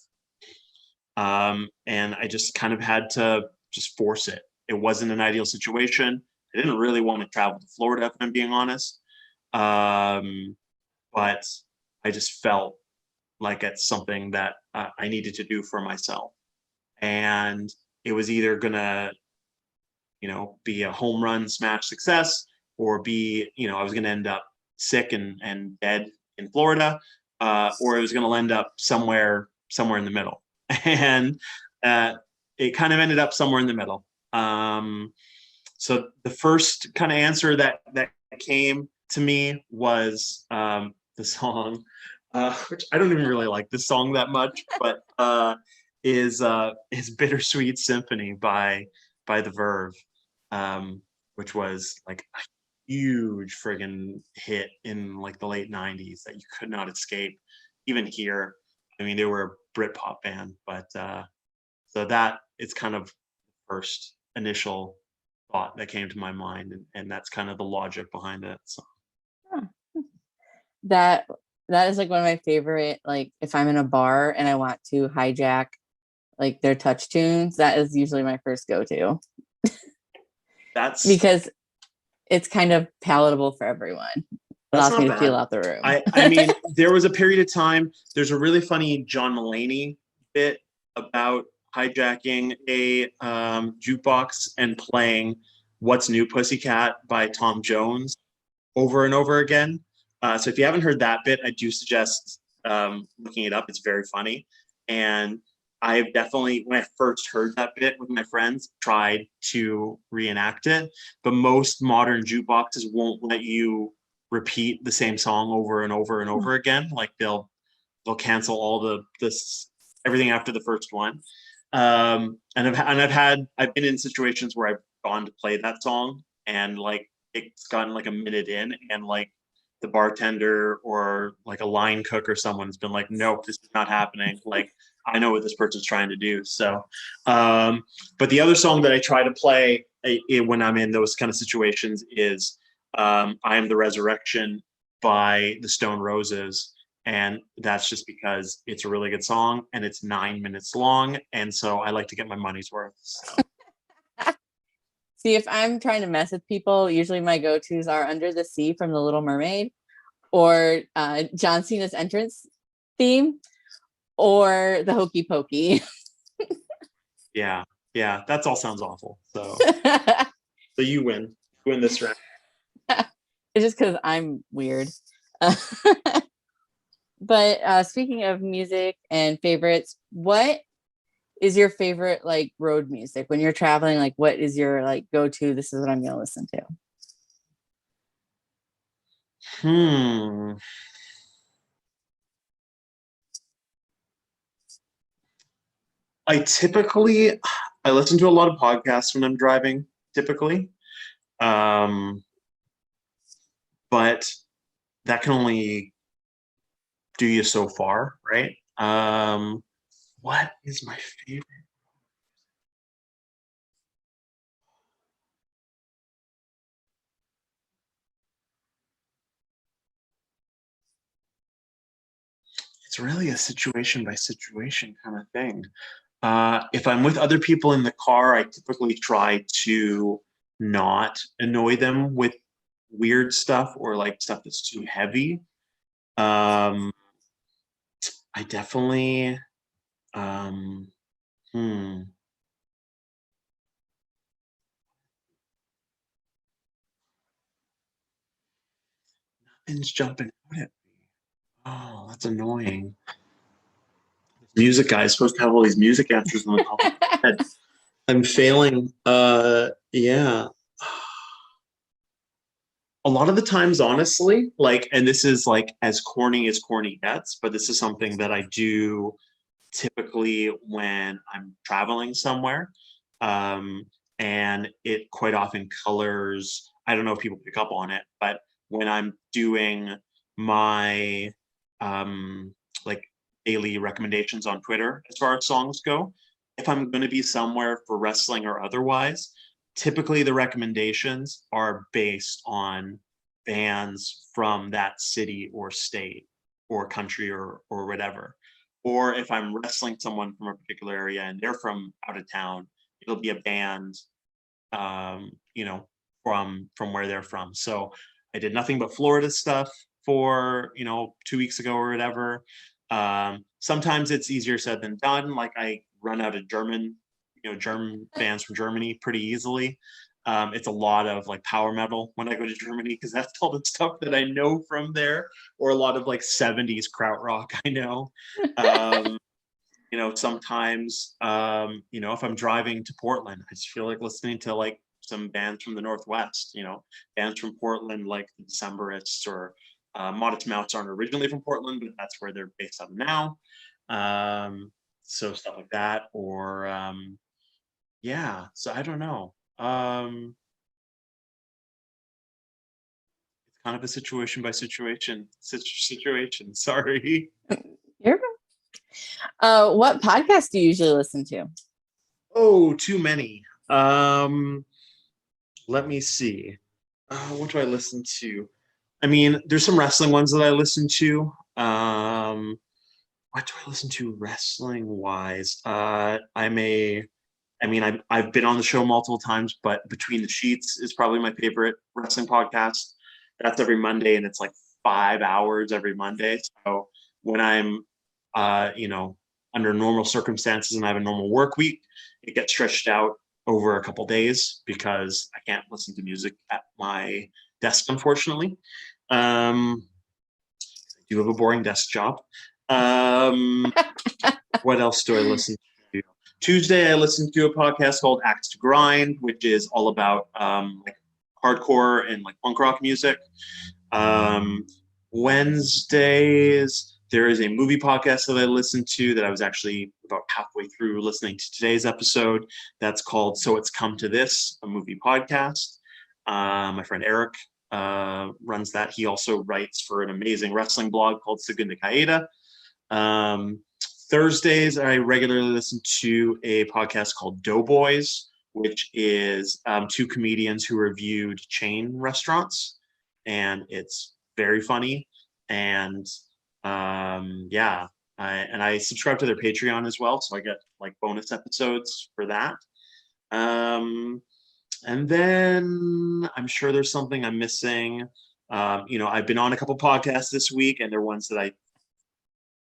And I just kind of had to just force it. It wasn't an ideal situation. I didn't really want to travel to Florida, if I'm being honest. But I just felt like it's something that I needed to do for myself. And it was either gonna, be a home run smash success, or be, I was gonna end up sick and dead in Florida, or it was gonna end up somewhere in the middle. And it kind of ended up somewhere in the middle. So the first kind of answer that came to me was the song, which I don't even really like this song that much, but is "Bittersweet Symphony" by the Verve, which was like a huge friggin' hit in like the late '90s that you could not escape, even here. I mean, they were a Britpop band, but so that is kind of the first initial thought that came to my mind, and that's kind of the logic behind it. So
Huh. That that is like one of my favorite, like if I'm in a bar and I want to hijack like their touch tunes, that is usually my first go-to
that's
because it's kind of palatable for everyone.
that's
Allows me
not
to feel
bad.
out the room.
I mean, there was a period of time. There's a really funny John Mulaney bit about hijacking a jukebox and playing "What's New, Pussycat" by Tom Jones over and over again. So if you haven't heard that bit, I do suggest looking it up. It's very funny. And I've definitely, when I first heard that bit with my friends, tried to reenact it. But most modern jukeboxes won't let you repeat the same song over and over and over again. Like they'll cancel all this everything after the first one. I've been in situations where I've gone to play that song, and like it's gotten like a minute in, and like the bartender or like a line cook or someone's been like, nope, this is not happening. Like I know what this person's trying to do. So but the other song that I try to play when I'm in those kind of situations is "I Am the Resurrection" by the Stone Roses. And that's just because it's a really good song and it's 9 minutes long. And so I like to get my money's worth. So.
See, if I'm trying to mess with people, usually my go-tos are "Under the Sea" from The Little Mermaid, or John Cena's entrance theme, or the Hokey Pokey.
Yeah, that all sounds awful. So you win. You win this round.
It's just because I'm weird. But speaking of music and favorites, what is your favorite like road music when you're traveling? Like, what is your like go-to? This is what I'm gonna listen to.
I listen to a lot of podcasts when I'm driving, typically. Um, but that can only do you so far, right? What is my favorite? It's really a situation by situation kind of thing. If I'm with other people in the car, I typically try to not annoy them with weird stuff or like stuff that's too heavy. Um, I definitely, um, hmm, nothing's jumping out at me. Oh, that's annoying. Music guy is supposed to have all these music answers on the top of my head. I'm failing. Yeah. A lot of the times, honestly, like, and this is like as corny gets, but this is something that I do typically when I'm traveling somewhere. Um, and it quite often colors, I don't know if people pick up on it, but when I'm doing my like daily recommendations on Twitter as far as songs go, if I'm going to be somewhere for wrestling or otherwise, typically the recommendations are based on bands from that city or state or country or whatever. Or if I'm wrestling someone from a particular area and they're from out of town, it'll be a band, um, you know, from where they're from. So I did nothing but Florida stuff for 2 weeks ago or whatever. Sometimes it's easier said than done. Like I run out of German bands from Germany pretty easily. It's a lot of like power metal when I go to Germany because that's all the stuff that I know from there, or a lot of like 70s krautrock I know. Sometimes, if I'm driving to Portland, I just feel like listening to like some bands from the Northwest, bands from Portland, like the Decemberists or Modest Mouse aren't originally from Portland, but that's where they're based out of now. So stuff like that, or so I don't know. It's kind of a situation by situation. Sorry.
You're what podcast do you usually listen to?
Oh, too many. Let me see. What do I listen to? I mean, there's some wrestling ones that I listen to. What do I listen to wrestling wise? I've been on the show multiple times, but Between the Sheets is probably my favorite wrestling podcast. That's every Monday, and it's like 5 hours every Monday. So when I'm, under normal circumstances and I have a normal work week, it gets stretched out over a couple days because I can't listen to music at my desk, unfortunately. I do have a boring desk job. What else do I listen to? Tuesday, I listen to a podcast called Axe to Grind, which is all about like hardcore and like punk rock music. Wednesdays, there is a movie podcast that I listen to that I was actually about halfway through listening to today's episode. That's called So It's Come to This, a movie podcast. My friend Eric runs that. He also writes for an amazing wrestling blog called Segunda Caída. Thursdays, I regularly listen to a podcast called Doughboys, which is two comedians who reviewed chain restaurants, and it's very funny. And I subscribe to their Patreon as well, so I get like bonus episodes for that. And then I'm sure there's something I'm missing. I've been on a couple podcasts this week, and they're ones that I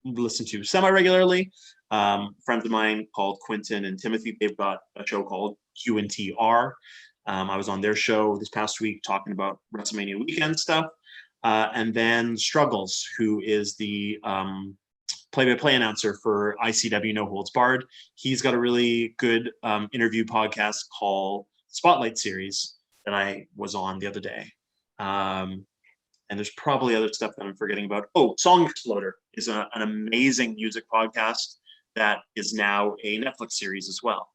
listen to semi-regularly. Friends of mine called Quentin and Timothy, they've got a show called QNTR. I was on their show this past week talking about WrestleMania weekend stuff. And then Struggles, who is the play-by-play announcer for ICW No Holds Barred. He's got a really good interview podcast called Spotlight Series that I was on the other day. And there's probably other stuff that I'm forgetting about. Oh, Song Exploder is an amazing music podcast that is now a Netflix series as well.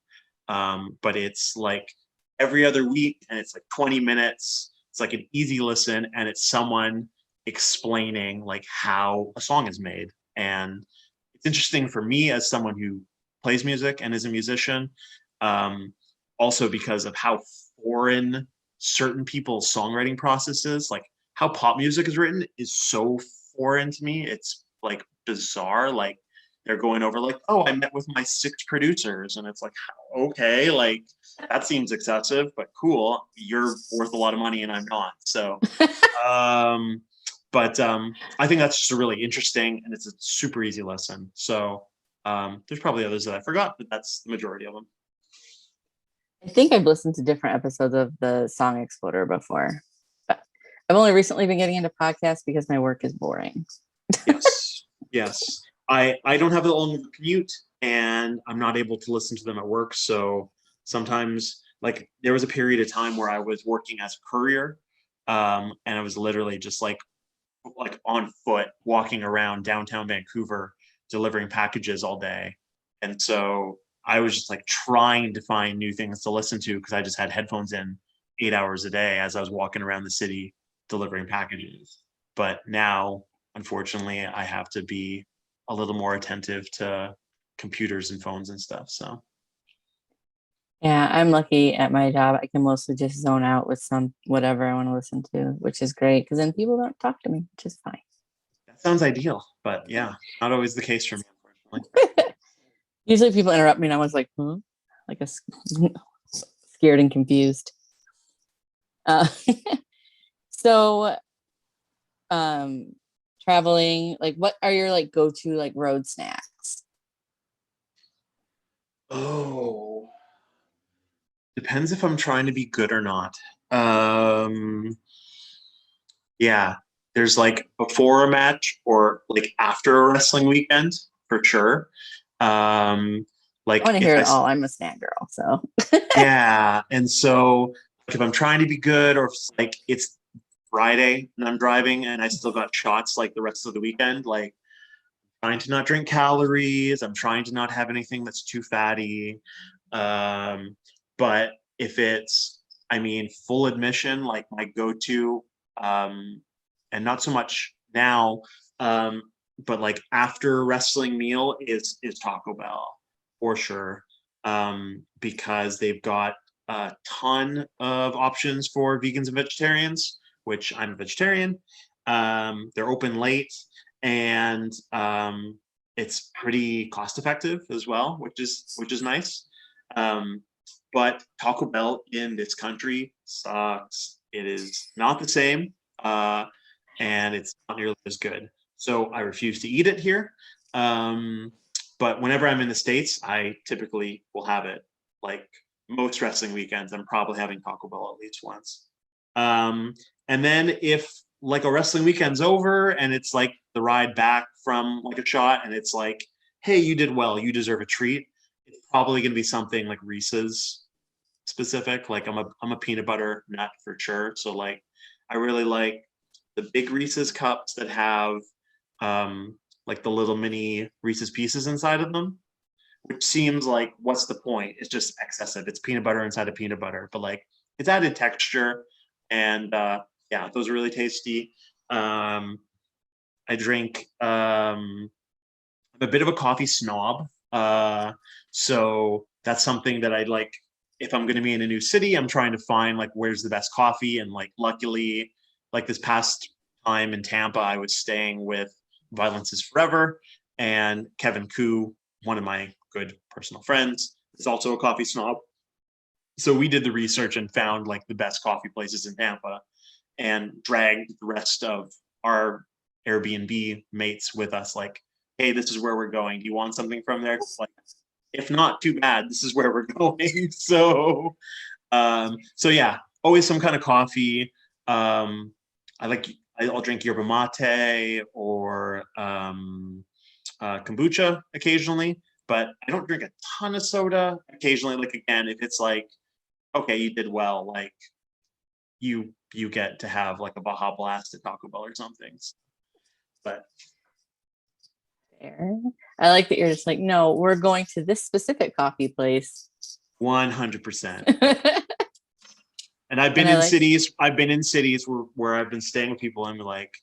But it's like every other week, and it's like 20 minutes. It's like an easy listen, and it's someone explaining like how a song is made. And it's interesting for me as someone who plays music and is a musician, also because of how foreign certain people's songwriting process is. Like how pop music is written is so foreign to me. It's like bizarre. Like they're going over like, oh, I met with my 6 producers, and it's like, okay, like that seems excessive, but cool. You're worth a lot of money and I'm not. So, but I think that's just a really interesting, and it's a super easy lesson. So there's probably others that I forgot, but that's the majority of them.
I think I've listened to different episodes of the Song Exploder before, but I've only recently been getting into podcasts because my work is boring.
Yes. I don't have a long commute, and I'm not able to listen to them at work. So sometimes, like, there was a period of time where I was working as a courier, and I was literally just like on foot walking around downtown Vancouver delivering packages all day. And so I was just like trying to find new things to listen to because I just had headphones in 8 hours a day as I was walking around the city delivering packages. But now, unfortunately, I have to be a little more attentive to computers and phones and stuff. So
Yeah, I'm lucky at my job. I can mostly just zone out with some whatever I want to listen to, which is great because then people don't talk to me, which is fine.
that sounds ideal, but yeah, not always the case for me, unfortunately.
Usually people interrupt me and I was like, like scared and confused. Uh, so, um, traveling, like, what are your like go-to like road snacks?
Oh, depends if I'm trying to be good or not. Um, yeah, there's like before a match or like after a wrestling weekend for sure. Um,
I
like
want to
if
hear
I,
it all. I'm a snack girl, so
yeah, and so like, if I'm trying to be good or if it's like it's Friday and I'm driving and I still got shots like the rest of the weekend, like trying to not drink calories. I'm trying to not have anything that's too fatty. Um, but if it's, I mean, full admission, like my go-to, um, and not so much now, um, but like after wrestling meal is Taco Bell for sure, because they've got a ton of options for vegans and vegetarians, which I'm a vegetarian. They're open late and it's pretty cost effective as well, which is nice. Um, but Taco Bell in this country sucks. It is not the same, and it's not nearly as good. So I refuse to eat it here. Um, but whenever I'm in the States, I typically will have it. Like most wrestling weekends, I'm probably having Taco Bell at least once. Um, and then if like a wrestling weekend's over and it's like the ride back from like a shot and it's like, hey, you did well, you deserve a treat. It's probably gonna be something like Reese's specific. Like I'm a peanut butter nut for sure. So like I really like the big Reese's cups that have like the little mini Reese's pieces inside of them, which seems like what's the point? It's just excessive. It's peanut butter inside of peanut butter, but like it's added texture and yeah, those are really tasty. Um, I drink I'm a bit of a coffee snob. So that's something that I like if I'm going to be in a new city, I'm trying to find like where's the best coffee. And like luckily, like this past time in Tampa, I was staying with Violence is Forever and Kevin Koo, one of my good personal friends, is also a coffee snob. So we did the research and found like the best coffee places in Tampa and dragged the rest of our Airbnb mates with us, like, hey, this is where we're going. Do you want something from there? Like, if not, too bad. This is where we're going. So yeah, always some kind of coffee. Um, I like I'll drink yerba mate or kombucha occasionally, but I don't drink a ton of soda. Occasionally, like again, if it's like, okay, you did well, like you get to have like a Baja Blast at Taco Bell or something. But
fair. I like that you're just like, no, we're going to this specific coffee place.
100%. And
And I like,
I've been in cities where I've been staying with people and I'm like,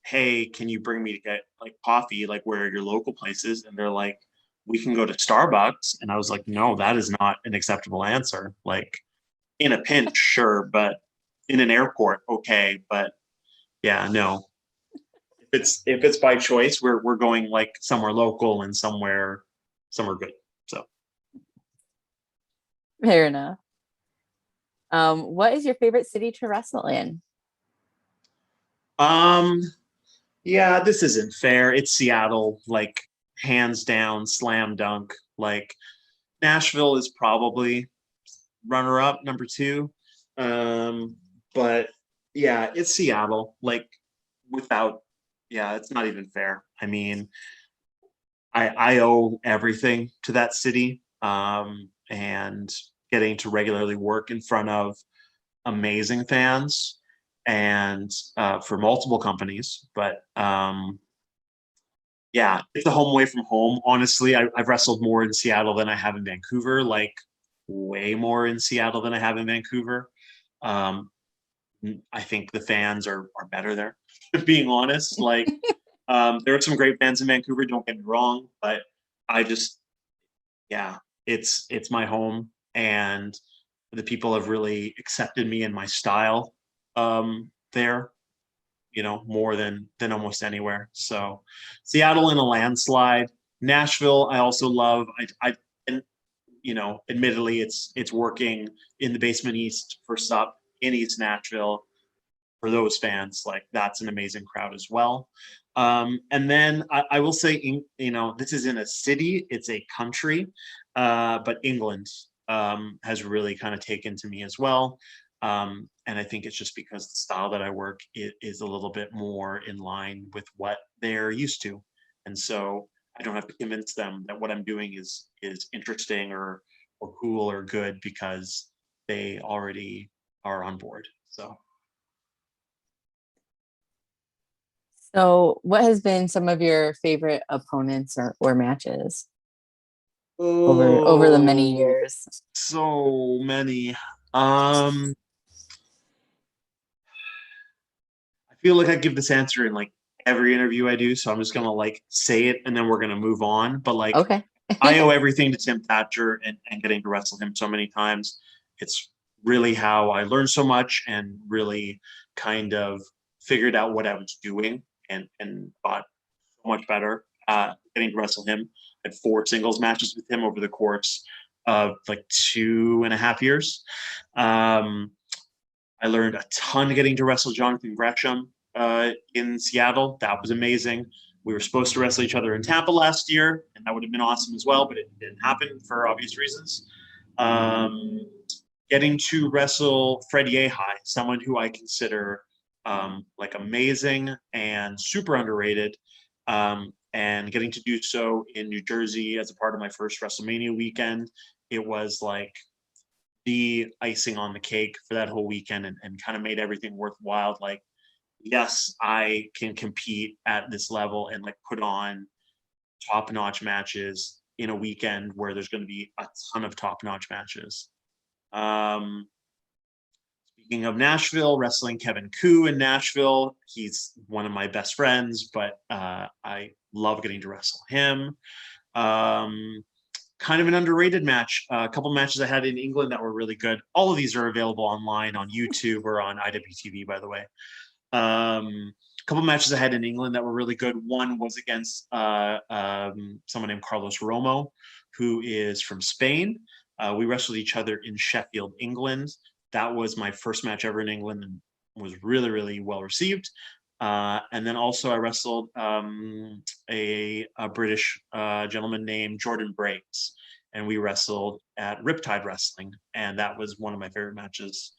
hey, can you bring me to get like coffee, like where are your local places? And they're like, we can go to Starbucks. And I was like, no, that is not an acceptable answer. Like in a pinch, sure, but in an airport, okay. But yeah, no. If it's by choice, we're going like somewhere local and somewhere good. So
fair enough. What is your favorite city to wrestle in?
um yeah, this isn't fair. It's Seattle, like hands down, slam dunk. Like Nashville is probably runner up, number two. Um, but yeah, it's Seattle. Like without, yeah, it's not even fair. I mean, I owe everything to that city. And getting to regularly work in front of amazing fans and for multiple companies. But yeah, it's a home away from home. Honestly, I've wrestled more in Seattle than I have in Vancouver, like way more in Seattle than I have in Vancouver. Um, I think the fans are better there, being honest. Like, there are some great fans in Vancouver, don't get me wrong, but I just, yeah, it's my home and the people have really accepted me and my style there, more than almost anywhere. So Seattle in a landslide. Nashville, I also love. And admittedly, it's working in the basement east for SUP. in East Nashville. For those fans, like that's an amazing crowd as well. And then I will say, this is in a city, it's a country, but England has really kind of taken to me as well. And I think it's just because the style that I work is a little bit more in line with what they're used to. And so I don't have to convince them that what I'm doing is interesting or cool or good because they already are on board. So
So, what has been some of your favorite opponents or matches over the many
oh,
years?
so many. I feel like I give this answer in like every interview I do, so I'm just gonna like say it and then we're gonna move on. But like
Okay.
I owe everything to Tim Thatcher and getting to wrestle him so many times. It's really how I learned so much and really kind of figured out what I was doing and got so much better getting to wrestle him. I had 4 singles matches with him over the course of like 2.5 years. I learned a ton getting to wrestle Jonathan Gresham in Seattle. That was amazing. We were supposed to wrestle each other in Tampa last year, and that would have been awesome as well, but it didn't happen for obvious reasons. Um, Getting to wrestle Freddie Ahai, someone who I consider like amazing and super underrated, and getting to do so in New Jersey as a part of my first WrestleMania weekend, it was like the icing on the cake for that whole weekend and kind of made everything worthwhile. Like, yes, I can compete at this level and like put on top notch matches in a weekend where there's going to be a ton of top notch matches. Um, Speaking of Nashville, wrestling Kevin Koo in Nashville. He's one of my best friends, but I love getting to wrestle him. Um, Kind of an underrated match. A couple matches I had in England that were really good. All of these are available online on YouTube or on IWTV, by the way. A couple matches I had in England that were really good. One was against someone named Carlos Romo, who is from Spain. We wrestled each other in Sheffield, England. That was my first match ever in England and was really, really well received. And then also I wrestled a British gentleman named Jordan Breaks, and we wrestled at Riptide Wrestling, and that was one of my favorite matches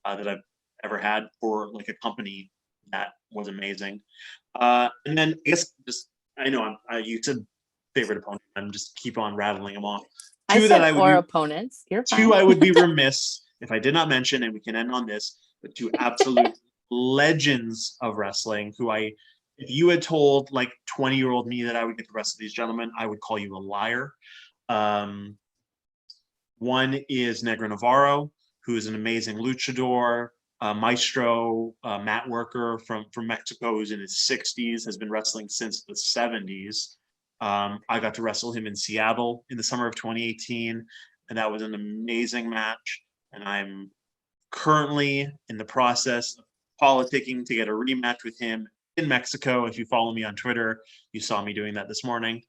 that I've ever had for like a company that was amazing. And then I guess just I know you said favorite opponent. I'm just keep on rattling them off.
I
Two
said
that I would
or
be,
opponents. You're
two
fine.
I would be remiss if I did not mention, and we can end on this, but 2 absolute legends of wrestling who if you had told like 20-year-old me that I would get to wrestle these gentlemen, I would call you a liar. One is Negro Navarro, who is an amazing luchador, maestro, mat worker from Mexico, who's in his 60s, has been wrestling since the 70s. I got to wrestle him in Seattle in the summer of 2018, and that was an amazing match. And I'm currently in the process of politicking to get a rematch with him in Mexico. If you follow me on Twitter, you saw me doing that this morning.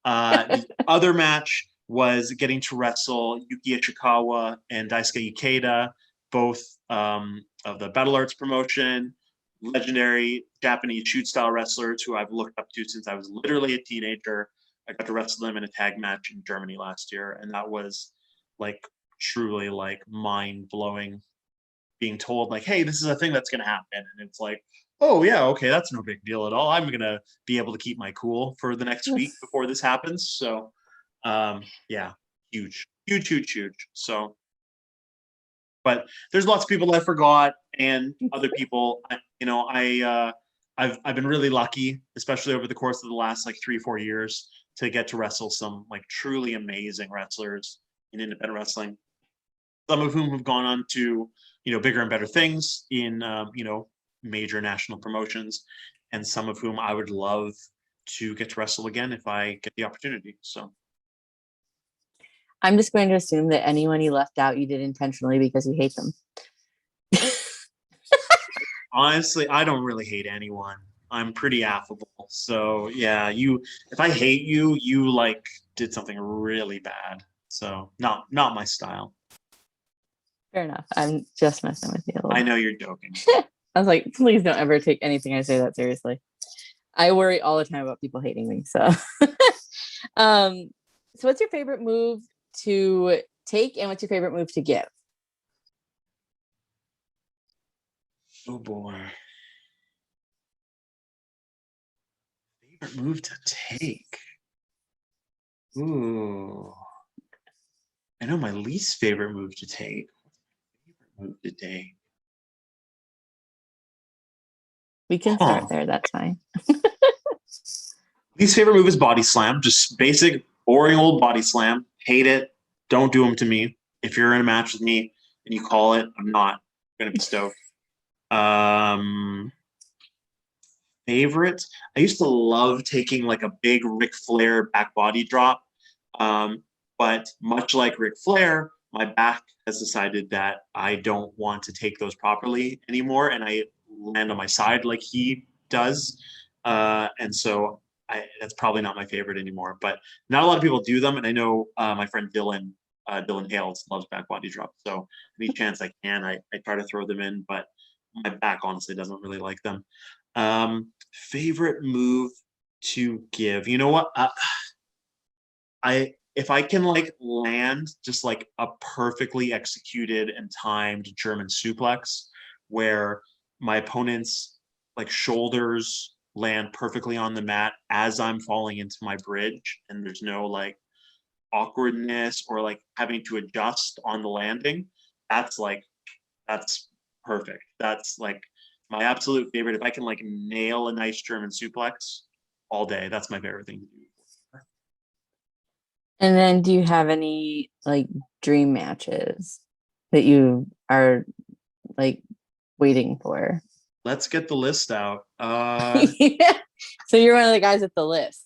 The other match was getting to wrestle Yuki Ishikawa and Daisuke Ikeda, both of the Battle Arts promotion, legendary Japanese shoot style wrestlers who I've looked up to since I was literally a teenager. I got to wrestle them in a tag match in Germany last year, and that was like truly like mind blowing. Being told like, hey, this is a thing that's going to happen, and it's like, oh yeah, okay, that's no big deal at all. I'm going to be able to keep my cool for the next week before this happens. So yeah, huge, huge, huge, huge. So but there's lots of people that I forgot and other people, I've been really lucky, especially over the course of the last like 3-4 years, to get to wrestle some like truly amazing wrestlers in independent wrestling, some of whom have gone on to bigger and better things in major national promotions, and some of whom I would love to get to wrestle again if I get the opportunity. So
I'm just going to assume that anyone you left out, you did intentionally because you hate them.
honestly, I don't really hate anyone. I'm pretty affable. So yeah, if I hate you, you like did something really bad. So not my style.
Fair enough. I'm just messing with you a little
I
bit.
know you're joking.
I was like, please don't ever take anything I say that seriously. I worry all the time about people hating me. So, um, so what's your favorite move to take, and what's your favorite move to give?
Oh boy. Favorite move to take. Ooh. I know my least favorite move to take. Favorite move to take.
We can
Huh.
start there. That's fine.
Least favorite move is body slam. Just basic, boring old body slam. Hate it. Don't do them to me. If you're in a match with me and you call it, I'm not gonna be stoked. Um, favorite. I used to love taking like a big Ric Flair back body drop. Um, but much like Ric Flair, my back has decided that I don't want to take those properly anymore, and I land on my side like he does. And so that's probably not my favorite anymore. But not a lot of people do them, and I know my friend Dylan Hales loves back body drops. So any chance I can, I try to throw them in, but my back honestly doesn't really like them. Favorite move to give. You know what? I if I can like land just like a perfectly executed and timed German suplex where my opponent's like shoulders land perfectly on the mat as I'm falling into my bridge and there's no like awkwardness or like having to adjust on the landing, that's like that's perfect. That's like my absolute favorite. If I can like nail a nice German suplex all day, that's my favorite thing to do.
And then do you have any like dream matches that you are like waiting for?
Let's get the list out.
Yeah. So you're one of the guys with the list.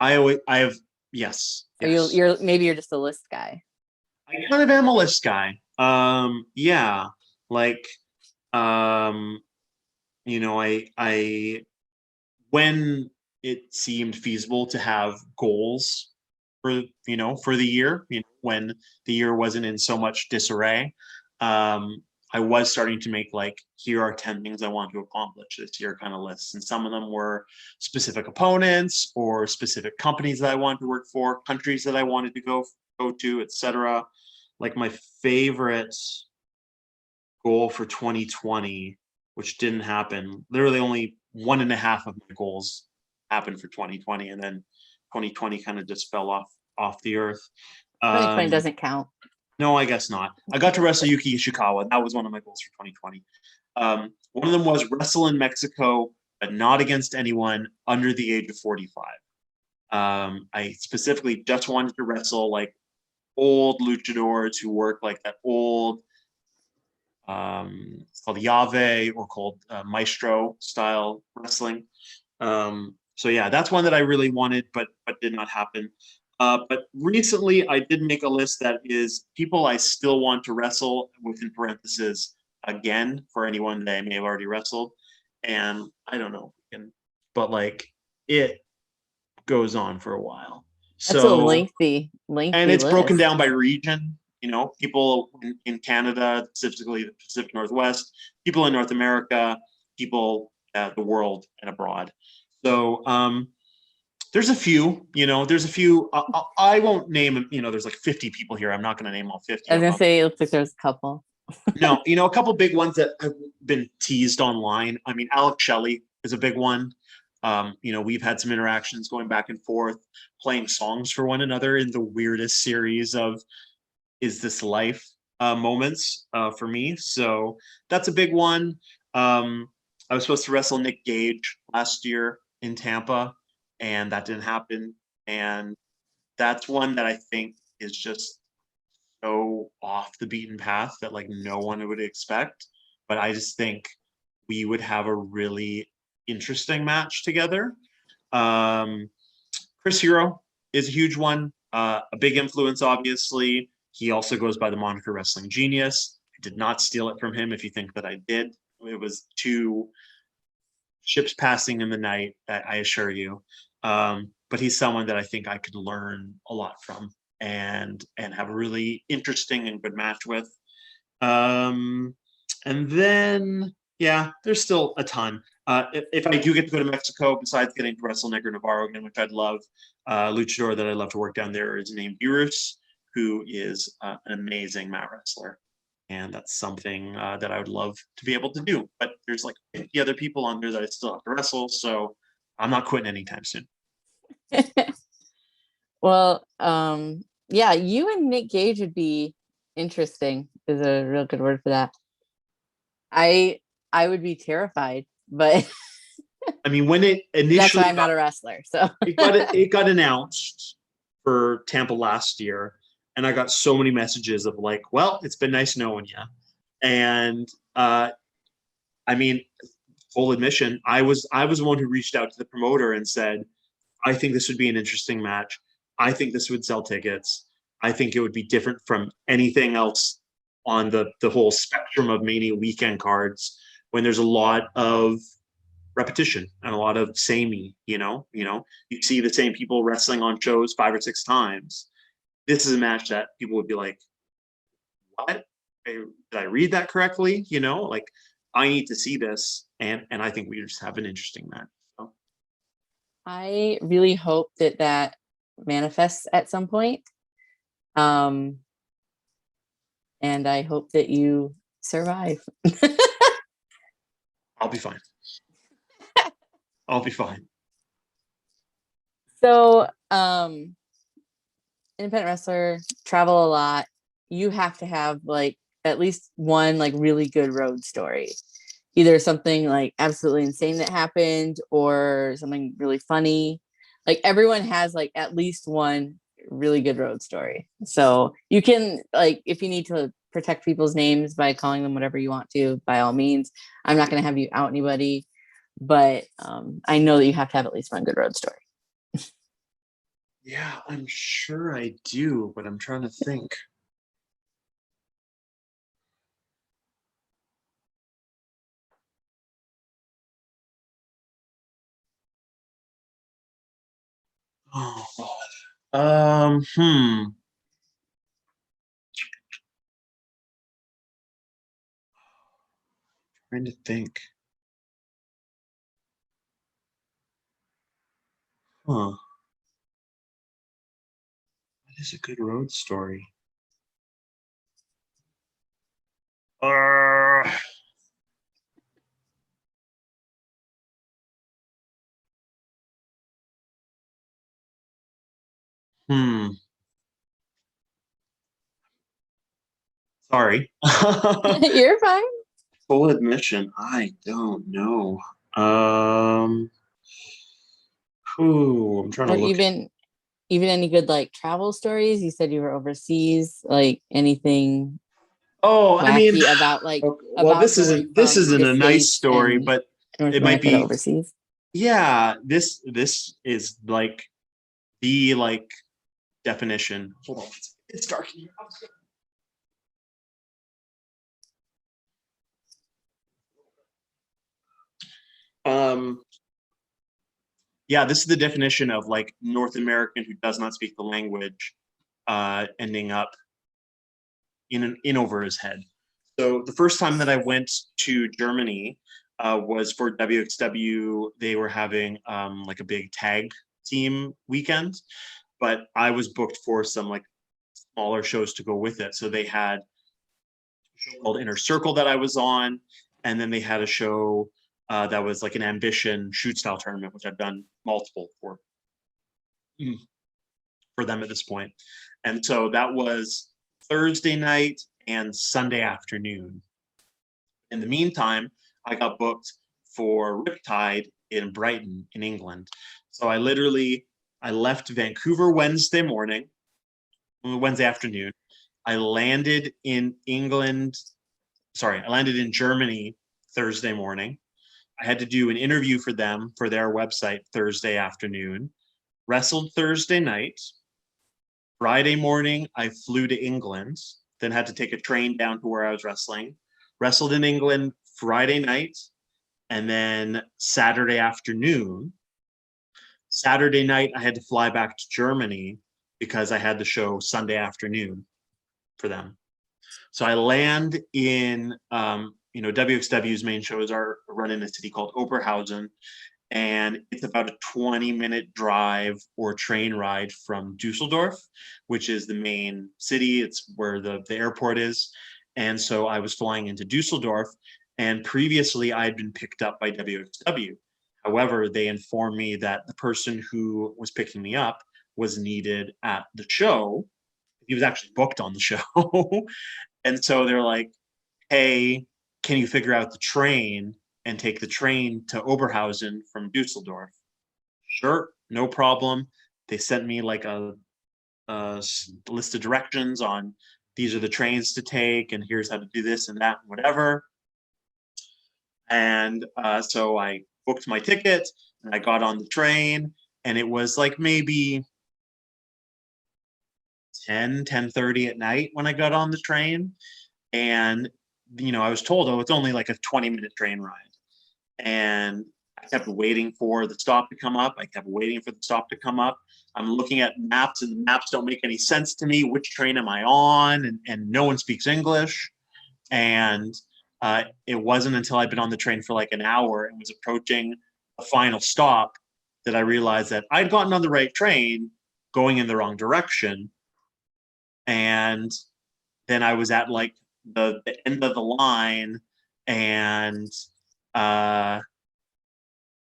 I have yes,
Or you
yes.
you're maybe you're just a list guy.
I kind of am a list guy. Yeah, like, um, I when it seemed feasible to have goals for for the year, when the year wasn't in so much disarray, um, I was starting to make like here are 10 things I want to accomplish this year kind of lists, and some of them were specific opponents or specific companies that I wanted to work for, countries that I wanted to go to, etc. Like my favorite goal for 2020, which didn't happen. Literally only one and a half of my goals happened for 2020, and then 2020 kind of just fell off the earth.
2020
Um,
doesn't count.
no, I guess not. I got to wrestle Yuki Ishikawa. That was one of my goals for 2020. One of them was wrestle in Mexico, but not against anyone under the age of 45. I specifically just wanted to wrestle like old luchadors who work like that old it's called Yave or called Maestro style wrestling. So yeah, that's one that I really wanted, but did not happen. But recently, I did make a list that is people I still want to wrestle within parentheses again for anyone that I may have already wrestled, and I don't know, but like it goes on for a while.
That's a
So and
lengthy
it's broken
list.
down by region. People in Canada, specifically the Pacific Northwest, people in North America, people the world and abroad. So there's a few. There's a few. I won't name them. There's like 50 people here. I'm not going to name all 50
I was
of
gonna
them.
say it looks like there's a couple.
No, a couple big ones that have been teased online. I mean, Alex Shelley is a big one. We've had some interactions going back and forth, playing songs for one another in the weirdest series of "Is This Life" moments for me. So that's a big one. I was supposed to wrestle Nick Gage last year in Tampa, and that didn't happen. And that's one that I think is just so off the beaten path that like no one would expect. But I just think we would have a really interesting match together. Um, Chris Hero is a huge one, a big influence, obviously. He also goes by the moniker Wrestling Genius. I did not steal it from him if you think that I did. It was two ships passing in the night, I assure you. But he's someone that I think I could learn a lot from and have a really interesting and good match with. And then, yeah, there's still a ton. If I do get to go to Mexico, besides getting to wrestle Negro Navarro again, which I'd love, luchador that I'd love to work down there is named Beerus, who is an amazing mat wrestler. And that's something that I would love to be able to do. But there's like 50 other people on there that I still have to wrestle, so I'm not quitting anytime soon.
Well, yeah, you and Nick Gage would be interesting, is a real good word for that. I would be terrified, but
I mean, when it initially
that's why I'm not a wrestler. So
it got announced for Tampa last year, and I got so many messages of like, well, it's been nice knowing you. And I mean, full admission, I was the one who reached out to the promoter and said, I think this would be an interesting match. I think this would sell tickets. I think it would be different from anything else on the whole spectrum of Mania weekend cards, when there's a lot of repetition and a lot of samey, you see the same people wrestling on shows 5 or 6 times. This is a match that people would be like, what? Did I read that correctly? Like, I need to see this. And I think we just have an interesting match. So.
I really hope that manifests at some point. And I hope that you survive.
I'll be fine. I'll be fine.
So, independent wrestler, travel a lot. You have to have like at least one like really good road story. Either something like absolutely insane that happened or something really funny. Like everyone has like at least one really good road story. So you can, like, if you need to protect people's names by calling them whatever you want to, by all means. I'm not going to have you out anybody, but I know that you have to have at least one good road story.
Yeah, I'm sure I do, but I'm trying to think. Oh God. Trying to think. What is a good road story? Uh, Sorry.
You're fine.
Full admission, I don't know. I'm trying to
Or
look.
even any good like travel stories. You said you were overseas, like anything
Oh, I mean,
wacky about like
well,
about going
this
from
isn't
the
a nice
States
story,
and
but
North
it might
America to
be.
overseas.
Yeah, this is like the like definition. Hold on, it's dark in here. Yeah, this is the definition of like North American who does not speak the language, ending up in over his head. So the first time that I went to Germany was for WXW. They were having like a big tag team weekend, but I was booked for some like smaller shows to go with it. So they had a show called Inner Circle that I was on, and then they had a show that was like an Ambition shoot style tournament, which I've done multiple for them at this point. And so that was Thursday night and Sunday afternoon. In the meantime, I got booked for Riptide in Brighton in England. So I left Vancouver Wednesday afternoon. I landed in Germany Thursday morning. I had to do an interview for them for their website Thursday afternoon, wrestled Thursday night. Friday morning, I flew to England, then had to take a train down to where I was wrestled in England Friday night, and then Saturday afternoon. Saturday night, I had to fly back to Germany because I had the show Sunday afternoon for them. So I land in, WXW's main shows are run in a city called Oberhausen, and it's about a 20-minute drive or train ride from Dusseldorf, which is the main city. It's where the airport is. And so I was flying into Dusseldorf, and previously I had been picked up by WXW. However, they informed me that the person who was picking me up was needed at the show. He was actually booked on the show. And so they're like, hey, can you figure out the train and take the train to Oberhausen from Dusseldorf? Sure, no problem. They sent me like a list of directions on these are the trains to take, and here's how to do this and that, and whatever. And so I booked my ticket, and I got on the train, and it was like maybe 10:30 at night when I got on the train. And I was told, oh, it's only like a 20-minute train ride. And I kept waiting for the stop to come up. I kept waiting for the stop to come up. I'm looking at maps, and the maps don't make any sense to me. Which train am I on? And no one speaks English. And it wasn't until I'd been on the train for like an hour and was approaching a final stop that I realized that I'd gotten on the right train, going in the wrong direction. And then I was at like the end of the line, and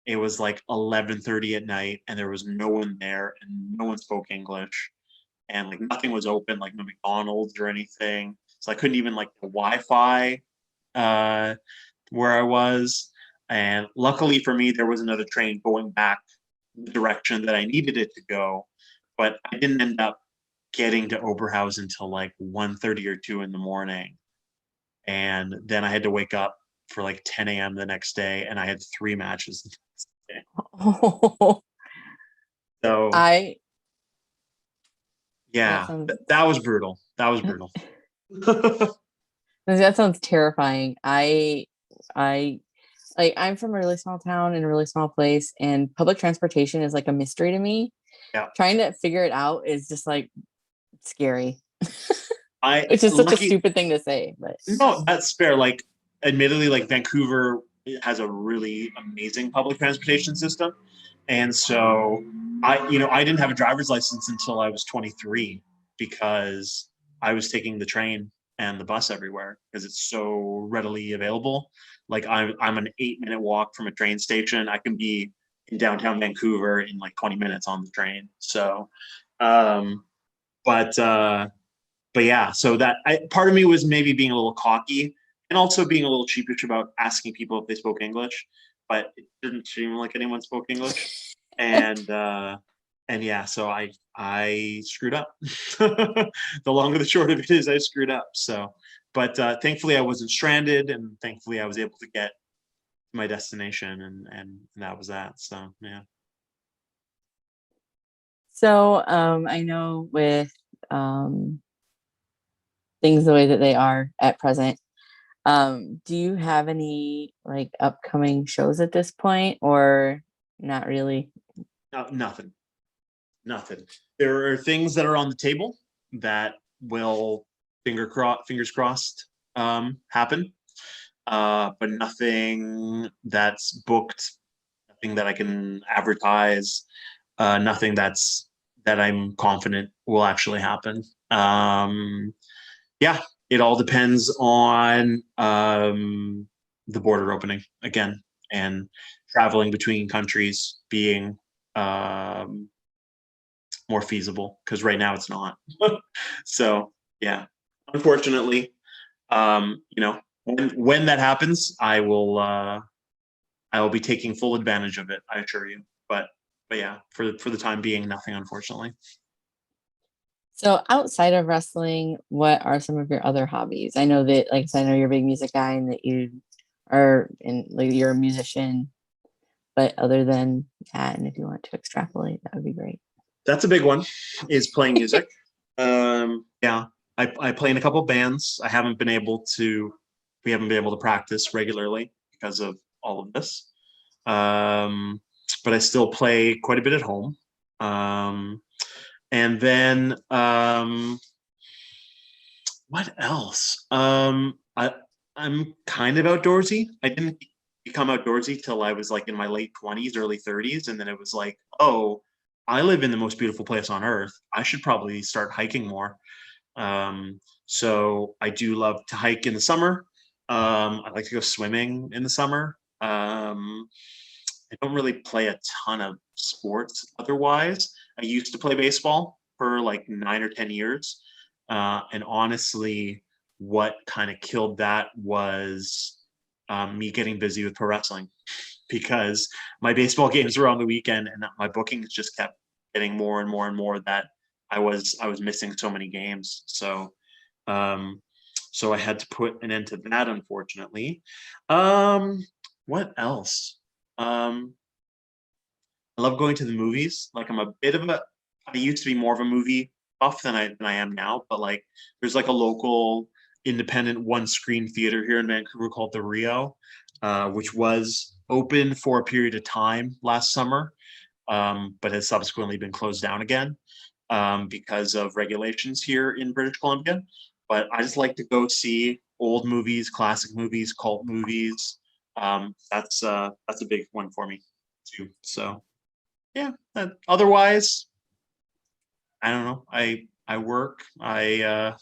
it was like 11:30 at night, and there was no one there, and no one spoke English, and like nothing was open, like no McDonald's or anything. So I couldn't even like the Wi-Fi where I was. And luckily for me, there was another train going back the direction that I needed it to go, but I didn't end up getting to Oberhausen until like 1:30 or 2 in the morning. And then I had to wake up for like 10 a.m. the next day, and I had 3 matches the next day.
Oh,
So
that
yeah,
sounds
that was brutal. That was brutal.
that sounds terrifying. I like I'm from a really small town in a really small place, and public transportation is like a mystery to me.
Yeah.
Trying to figure it out is just like scary.
It's
just such a stupid thing to say, but
no, that's fair. Like, admittedly, like Vancouver has a really amazing public transportation system, and so I didn't have a driver's license until I was 23 because I was taking the train and the bus everywhere because it's so readily available. Like I'm an 8-minute walk from a train station. I can be in downtown Vancouver in like 20 minutes on the train. So, um, but yeah, so part of me was maybe being a little cocky and also being a little sheepish about asking people if they spoke English, but it didn't seem like anyone spoke English. And yeah, so I screwed up. The long and the short of it is I screwed up. So, but thankfully I wasn't stranded, and thankfully I was able to get to my destination, and that was that. So yeah.
so I know with things the way that they are at present, do you have any like upcoming shows at this point, or not really?
No, nothing. There are things that are on the table that will fingers crossed happen, but nothing that's booked, nothing that I can advertise, nothing that I'm confident will actually happen. Yeah, it all depends on the border opening again, and traveling between countries being more feasible, because right now it's not. So yeah, unfortunately, when that happens, I will be taking full advantage of it, I assure you. But yeah, for the time being, nothing, unfortunately.
So outside of wrestling, what are some of your other hobbies? I know that, like I said, I know you're a big music guy and that you are in like you're a musician, but other than that, and if you want to extrapolate, that would be great.
That's a big one, is playing music. Yeah, I play in a couple of bands. We haven't been able to practice regularly because of all of this. But I still play quite a bit at home. And then What else? I'm kind of outdoorsy. I didn't become outdoorsy till I was like in my late 20s, early 30s, and then it was like, oh, I live in the most beautiful place on earth. I should probably start hiking more. So I do love to hike in the summer. I like to go swimming in the summer. I don't really play a ton of sports otherwise. I used to play baseball for like 9 or 10 years. And honestly, what kind of killed that was me getting busy with pro wrestling because my baseball games were on the weekend and my bookings just kept getting more and more and more that I was missing so many games. Um, so I had to put an end to that, unfortunately. Um, what else? Um, I love going to the movies. Like I'm a bit of a I used to be more of a movie buff than I am now, but like there's like a local independent one screen theater here in Vancouver called the Rio, which was open for a period of time last summer, but has subsequently been closed down again because of regulations here in British Columbia. But I just like to go see old movies, classic movies, cult movies. That's a big one for me too. So yeah. Otherwise, I don't know. I work. I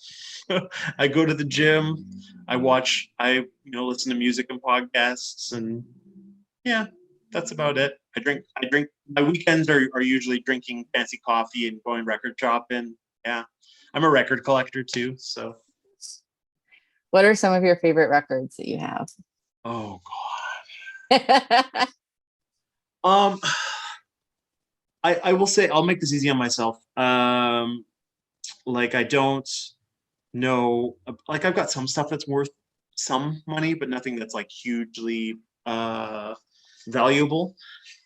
go to the gym. I listen to music and podcasts, and yeah, that's about it. I drink. My weekends are usually drinking fancy coffee and going record shopping. Yeah, I'm a record collector too. So
What are some of your favorite records that you have?
oh god. Um, I will say I'll make this easy on myself. Like I don't know, like I've got some stuff that's worth some money, but nothing that's like hugely valuable.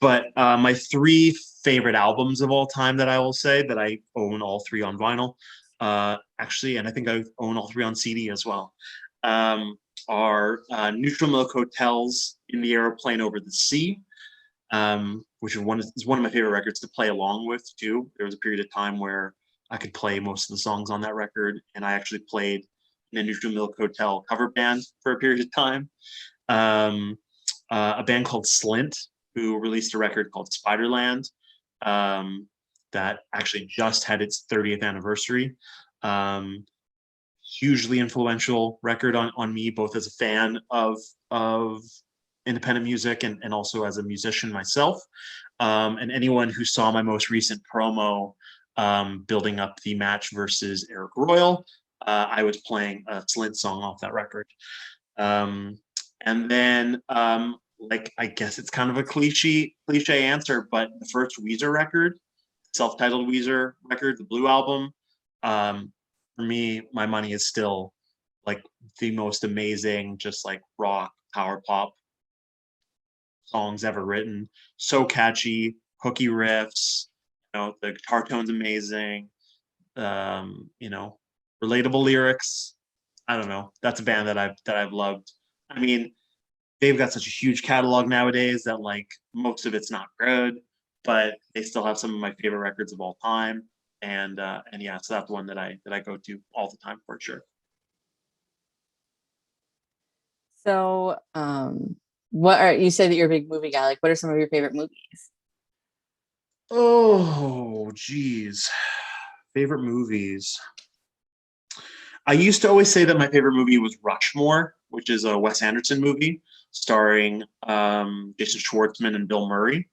But my three favorite albums of all time that I will say that I own all three on vinyl, actually, and I think I own all three on CD as well, um, are Neutral Milk Hotel's "In the Aeroplane Over the Sea," which is one of my favorite records to play along with too. There was a period of time where I could play most of the songs on that record, and I actually played in a Neutral Milk Hotel cover band for a period of time. Um, a band called Slint, who released a record called Spiderland, um, that actually just had its 30th anniversary. Um, Hugely influential record on me, both as a fan of independent music and also as a musician myself. And anyone who saw my most recent promo building up the match versus Eric Royal, I was playing a Slint song off that record. Um, and then like I guess it's kind of a cliche answer, but the first Weezer record, self-titled Weezer record, the Blue Album, um, for me, my money is still like the most amazing, just like rock power pop songs ever written. So catchy, hooky riffs. The guitar tone's amazing. You know, relatable lyrics. I don't know. That's a band that I've loved. I mean, they've got such a huge catalog nowadays that like most of it's not good, but they still have some of my favorite records of all time. And yeah, so that's one that I go to all the time for sure.
So, what are you said that you're a big movie guy? Like, what are some of your favorite movies?
Oh, geez. Favorite movies. I used to always say that my favorite movie was Rushmore, which is a Wes Anderson movie starring Jason Schwartzman and Bill Murray.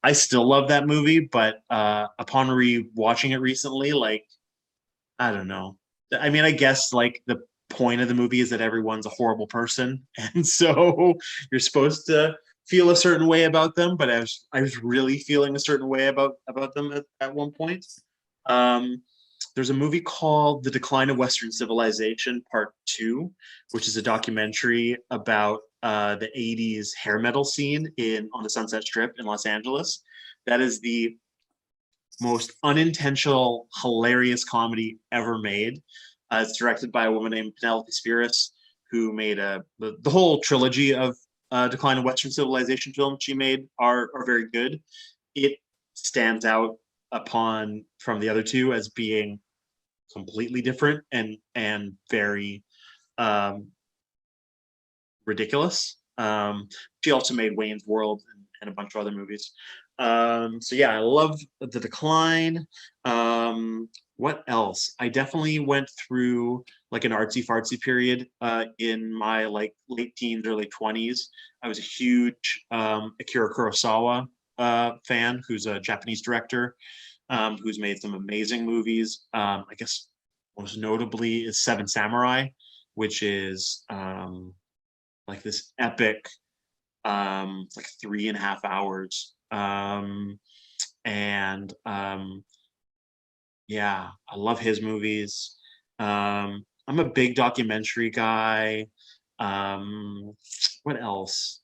I still love that movie, but upon re-watching it recently, like I don't know. I mean, I guess like the point of the movie is that everyone's a horrible person, and so you're supposed to feel a certain way about them. But I was really feeling a certain way about them at one point. Um, there's a movie called The Decline of Western Civilization Part Two, which is a documentary about the '80s hair metal scene in on the Sunset Strip in Los Angeles. That is the most unintentional, hilarious comedy ever made. It's directed by a woman named Penelope Spheris, who made the whole trilogy of Decline of Western Civilization films she made are very good. It stands out upon from the other two as being completely different and very ridiculous. She also made Wayne's World and a bunch of other movies. So yeah, I love The Decline. What else? I definitely went through like an artsy fartsy period in my like late teens, early 20s. I was a huge Akira Kurosawa fan, who's a Japanese director, who's made some amazing movies. I guess most notably is Seven Samurai, which is like this epic, like 3.5 hours. And yeah, I love his movies. I'm a big documentary guy. What else?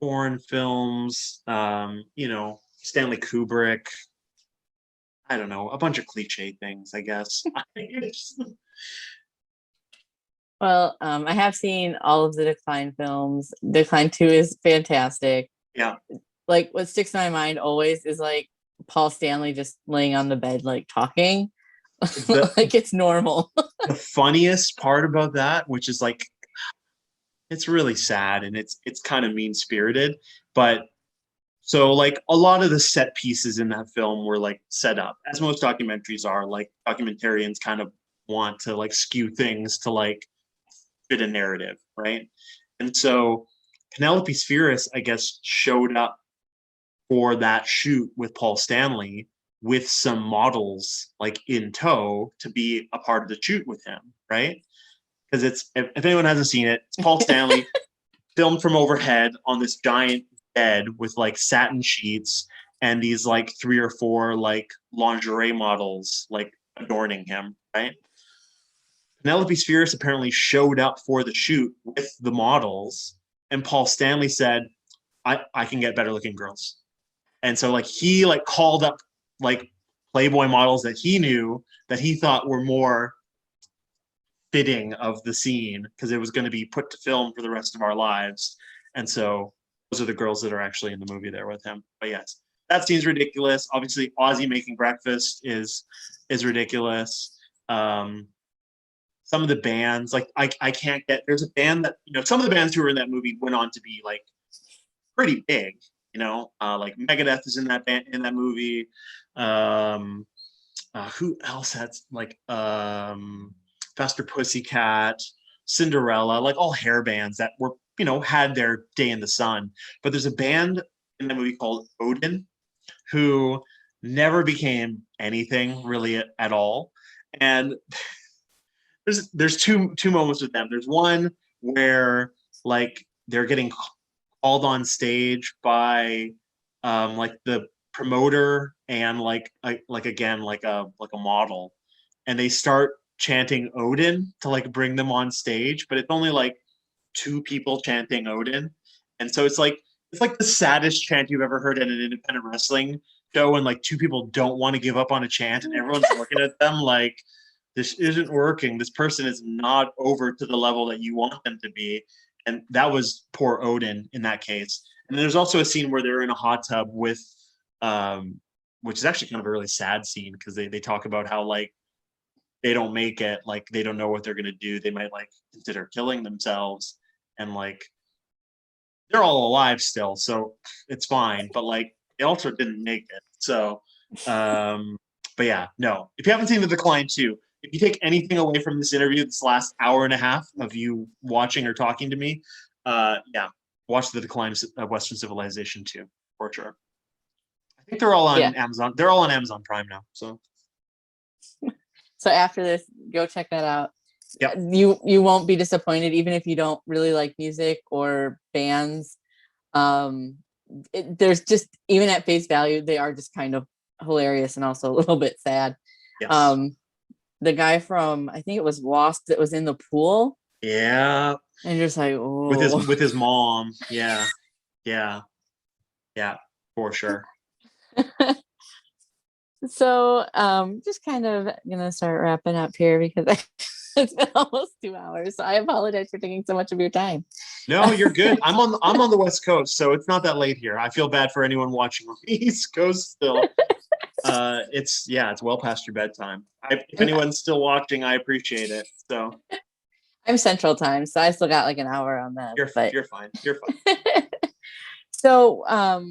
Foreign films, Stanley Kubrick. I don't know, a bunch of cliche things, I guess.
Well, I have seen all of the Decline films. Decline 2 is fantastic.
Yeah.
Like what sticks in my mind always is like Paul Stanley just laying on the bed, like talking. Like it's normal.
The funniest part about that, which is like, it's really sad and it's kind of mean spirited, but so like a lot of the set pieces in that film were like set up, as most documentaries are. Like documentarians kind of want to like skew things to like fit a narrative, right? And so Penelope Spheris, I guess, showed up for that shoot with Paul Stanley with some models like in tow to be a part of the shoot with him, right? Because it's, if anyone hasn't seen it, it's Paul Stanley filmed from overhead on this giant bed with like satin sheets and these like 3 or 4 like lingerie models like adorning him, right? Penelope Spheris apparently showed up for the shoot with the models, and Paul Stanley said, I can get better looking girls. And so like he like called up like Playboy models that he knew that he thought were more fitting of the scene because it was going to be put to film for the rest of our lives. And so those are the girls that are actually in the movie there with him. But yes, that scene's ridiculous. Obviously, Ozzy making breakfast is ridiculous. Some of the bands, like I can't get. There's a band that some of the bands who were in that movie went on to be like pretty big. Like Megadeth is in that band in that movie. Who else had like Faster Pussycat, Cinderella, like all hair bands that were had their day in the sun. But there's a band in that movie called Odin who never became anything really at all. And there's two moments with them. There's one where like they're getting called on stage by like the promoter and like a model, and they start chanting Odin to like bring them on stage, but it's only like 2 people chanting Odin. And so it's like the saddest chant you've ever heard at an independent wrestling show, and like 2 people don't want to give up on a chant and everyone's looking at them like, this isn't working. This person is not over to the level that you want them to be. And that was poor Odin in that case. And there's also a scene where they're in a hot tub with, which is actually kind of a really sad scene because they talk about how like they don't make it, like they don't know what they're going to do. They might like consider killing themselves, and like they're all alive still, so it's fine. But like they also didn't make it. So, but yeah, no. If you haven't seen The Decline 2, if you take anything away from this interview, this last hour and a half of you watching or talking to me, yeah, watch The Decline of Western Civilization 2 for sure. I think they're all on Amazon. They're all on Amazon Prime now. So
after this, go check that out.
Yep.
You won't be disappointed, even if you don't really like music or bands. There's just, even at face value, they are just kind of hilarious and also a little bit sad.
Yes.
The guy from, I think it was Wasp, that was in the pool.
Yeah.
And you're just like, oh.
With his mom. Yeah. Yeah. Yeah, for sure.
So just kind of gonna start wrapping up here because it's been almost 2 hours. So I apologize for taking so much of your time.
No, you're good. I'm on the West Coast, so it's not that late here. I feel bad for anyone watching on the East Coast still. It's well past your bedtime. If anyone's still watching, I appreciate it. So
I'm Central Time, so I still got like an hour on that. But
you're fine. You're fine.
so,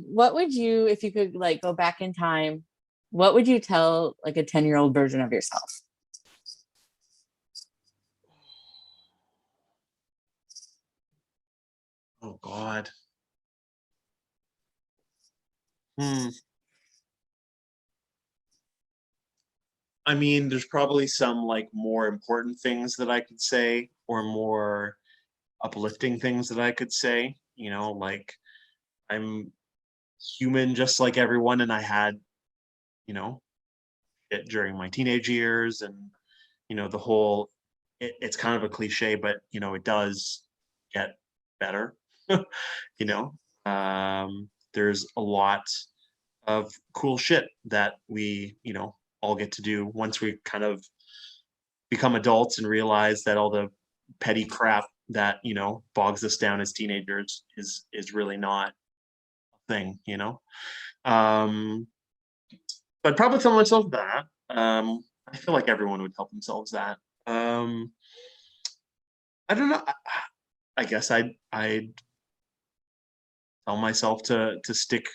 what would you, if you could like go back in time, what would you tell like a 10-year-old version of yourself?
Oh God. Hmm. I mean, there's probably some like more important things that I could say, or more uplifting things that I could say. Like I'm human just like everyone, and I had, you know, it during my teenage years, and the whole. It's kind of a cliche, but it does get better. you know, there's a lot of cool shit that we, all get to do once we kind of become adults and realize that all the petty crap that bogs us down as teenagers is really not a thing. Um, but probably tell myself that. I feel like everyone would tell themselves that. I don't know. I guess I'd tell myself to stick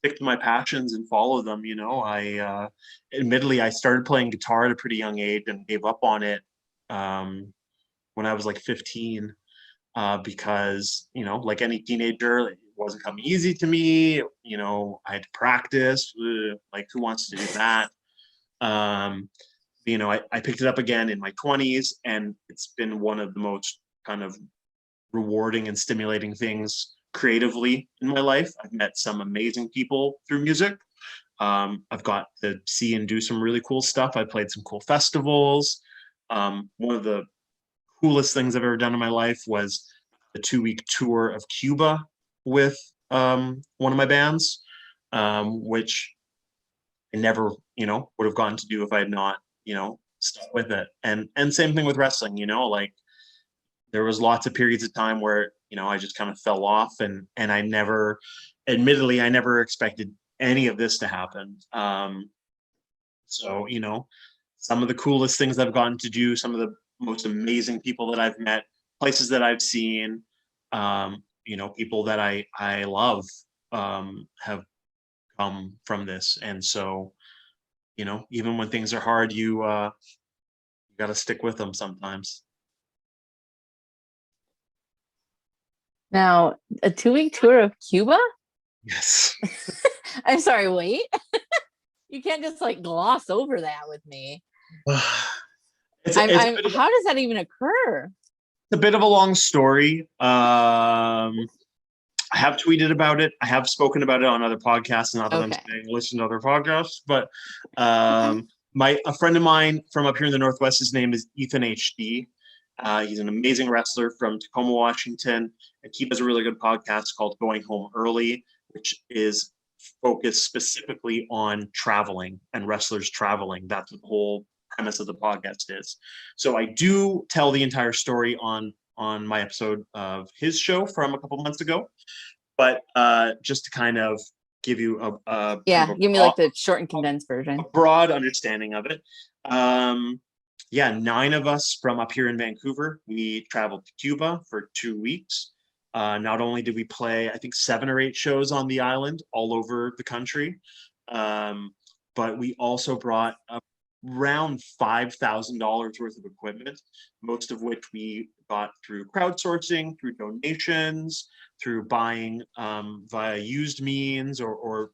to my passions and follow them. I admittedly I started playing guitar at a pretty young age and gave up on it when I was like 15 because like any teenager, it wasn't coming easy to me. I had to practice. Like who wants to do that? Um, I picked it up again in my 20s, and it's been one of the most kind of rewarding and stimulating things creatively in my life. I've met some amazing people through music. I've got to see and do some really cool stuff. I played some cool festivals. One of the coolest things I've ever done in my life was a 2-week tour of Cuba with one of my bands, which I never, would have gotten to do if I had not, stuck with it. And same thing with wrestling. Like there was lots of periods of time where I just kind of fell off, and admittedly I never expected any of this to happen. So some of the coolest things I've gotten to do, some of the most amazing people that I've met, places that I've seen, people that I love have come from this. And so even when things are hard, you got to stick with them sometimes.
Now, a 2-week tour of Cuba?
Yes.
I'm sorry, wait. You can't just like gloss over that with me. I'm how does that even occur?
A bit of a long story. I have tweeted about it. I have spoken about it on other podcasts, not that I'm saying listen to other podcasts, but a friend of mine from up here in the Northwest, his name is Ethan HD. He's an amazing wrestler from Tacoma, Washington, and he has a really good podcast called Going Home Early, which is focused specifically on traveling and wrestlers traveling. That's what the whole premise of the podcast is. So I do tell the entire story on my episode of his show from a couple months ago, but just to kind of give you
give me like the short and condensed version,
a broad understanding of it. 9 of us from up here in Vancouver, we traveled to Cuba for 2 weeks. Not only did we play, I think 7 or 8 shows on the island all over the country, but we also brought around $5,000 worth of equipment, most of which we got through crowdsourcing, through donations, through buying via used means, or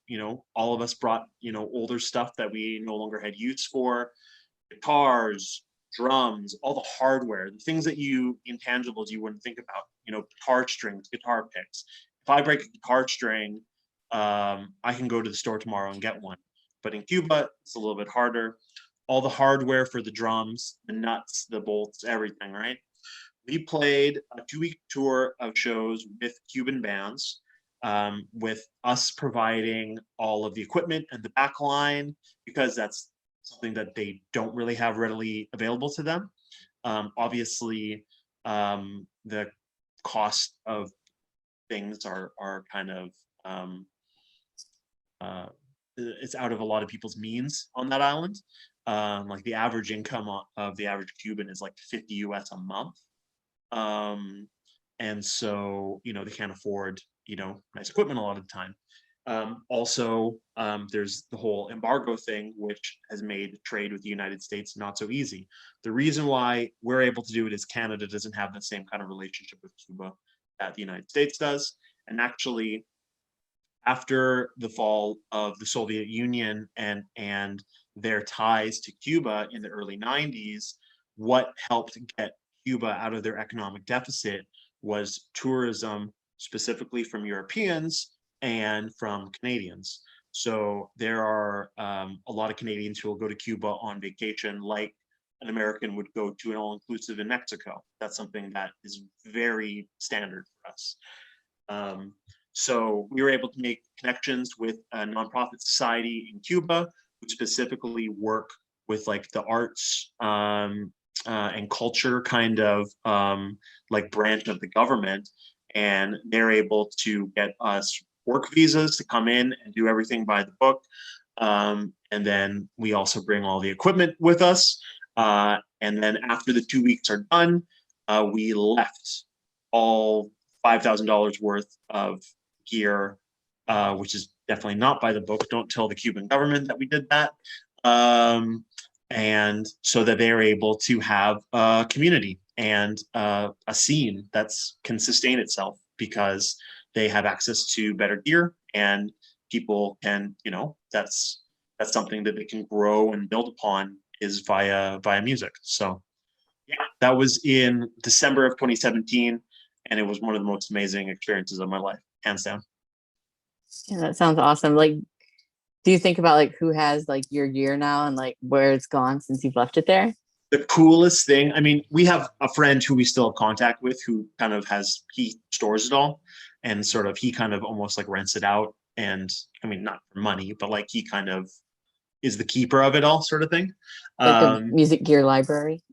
all of us brought older stuff that we no longer had use for, guitars, drums, all the hardware, the things that intangibles you wouldn't think about, guitar strings, guitar picks. If I break a guitar string, I can go to the store tomorrow and get one. But in Cuba, it's a little bit harder. All the hardware for the drums, the nuts, the bolts, everything, right? We played a 2-week tour of shows with Cuban bands, with us providing all of the equipment and the back line, because that's something that they don't really have readily available to them. Obviously, the cost of things are kind of it's out of a lot of people's means on that island. Like the average income of the average Cuban is like 50 US a month. Um, and so, they can't afford, nice equipment a lot of the time. Also, there's the whole embargo thing, which has made trade with the United States not so easy. The reason why we're able to do it is Canada doesn't have the same kind of relationship with Cuba that the United States does. And actually, after the fall of the Soviet Union and their ties to Cuba in the early 90s, what helped get Cuba out of their economic deficit was tourism, specifically from Europeans and from Canadians. So there are a lot of Canadians who will go to Cuba on vacation, like an American would go to an all-inclusive in Mexico. That's something that is very standard for us. So we were able to make connections with a nonprofit society in Cuba who specifically work with like the arts and culture kind of like branch of the government. And they're able to get us work visas to come in and do everything by the book. And then we also bring all the equipment with us. And then after the 2 weeks are done, we left all $5,000 worth of gear, which is definitely not by the book. Don't tell the Cuban government that we did that. And so that they're able to have a community and a scene that can sustain itself because they have access to better gear and people can, that's something that they can grow and build upon is via music. So yeah, that was in December of 2017, and it was one of the most amazing experiences of my life, hands down.
Yeah, that sounds awesome. Like, do you think about like who has like your gear now and like where it's gone since you've left it there?
The coolest thing, I mean, we have a friend who we still have contact with who kind of he stores it all and sort of he kind of almost like rents it out. And I mean, not for money, but like he kind of is the keeper of it all, sort of thing.
Like a music gear library.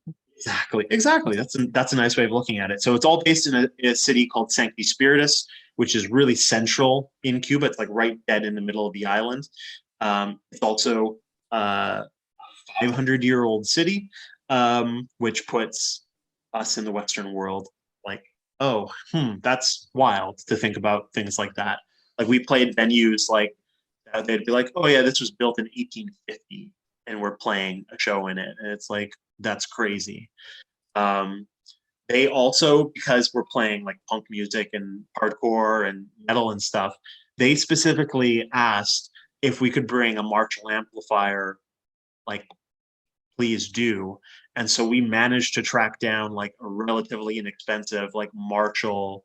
Exactly. That's a nice way of looking at it. So it's all based in a city called Sancti Spiritus, which is really central in Cuba. It's like right dead in the middle of the island. It's also a 500-year-old city, which puts us in the Western world like, oh, that's wild to think about things like that. Like we played venues like they'd be like, oh yeah, this was built in 1850 and we're playing a show in it. And it's like, that's crazy. They also, because we're playing like punk music and hardcore and metal and stuff, they specifically asked if we could bring a Marshall amplifier, like, please do. And so we managed to track down like a relatively inexpensive, like Marshall,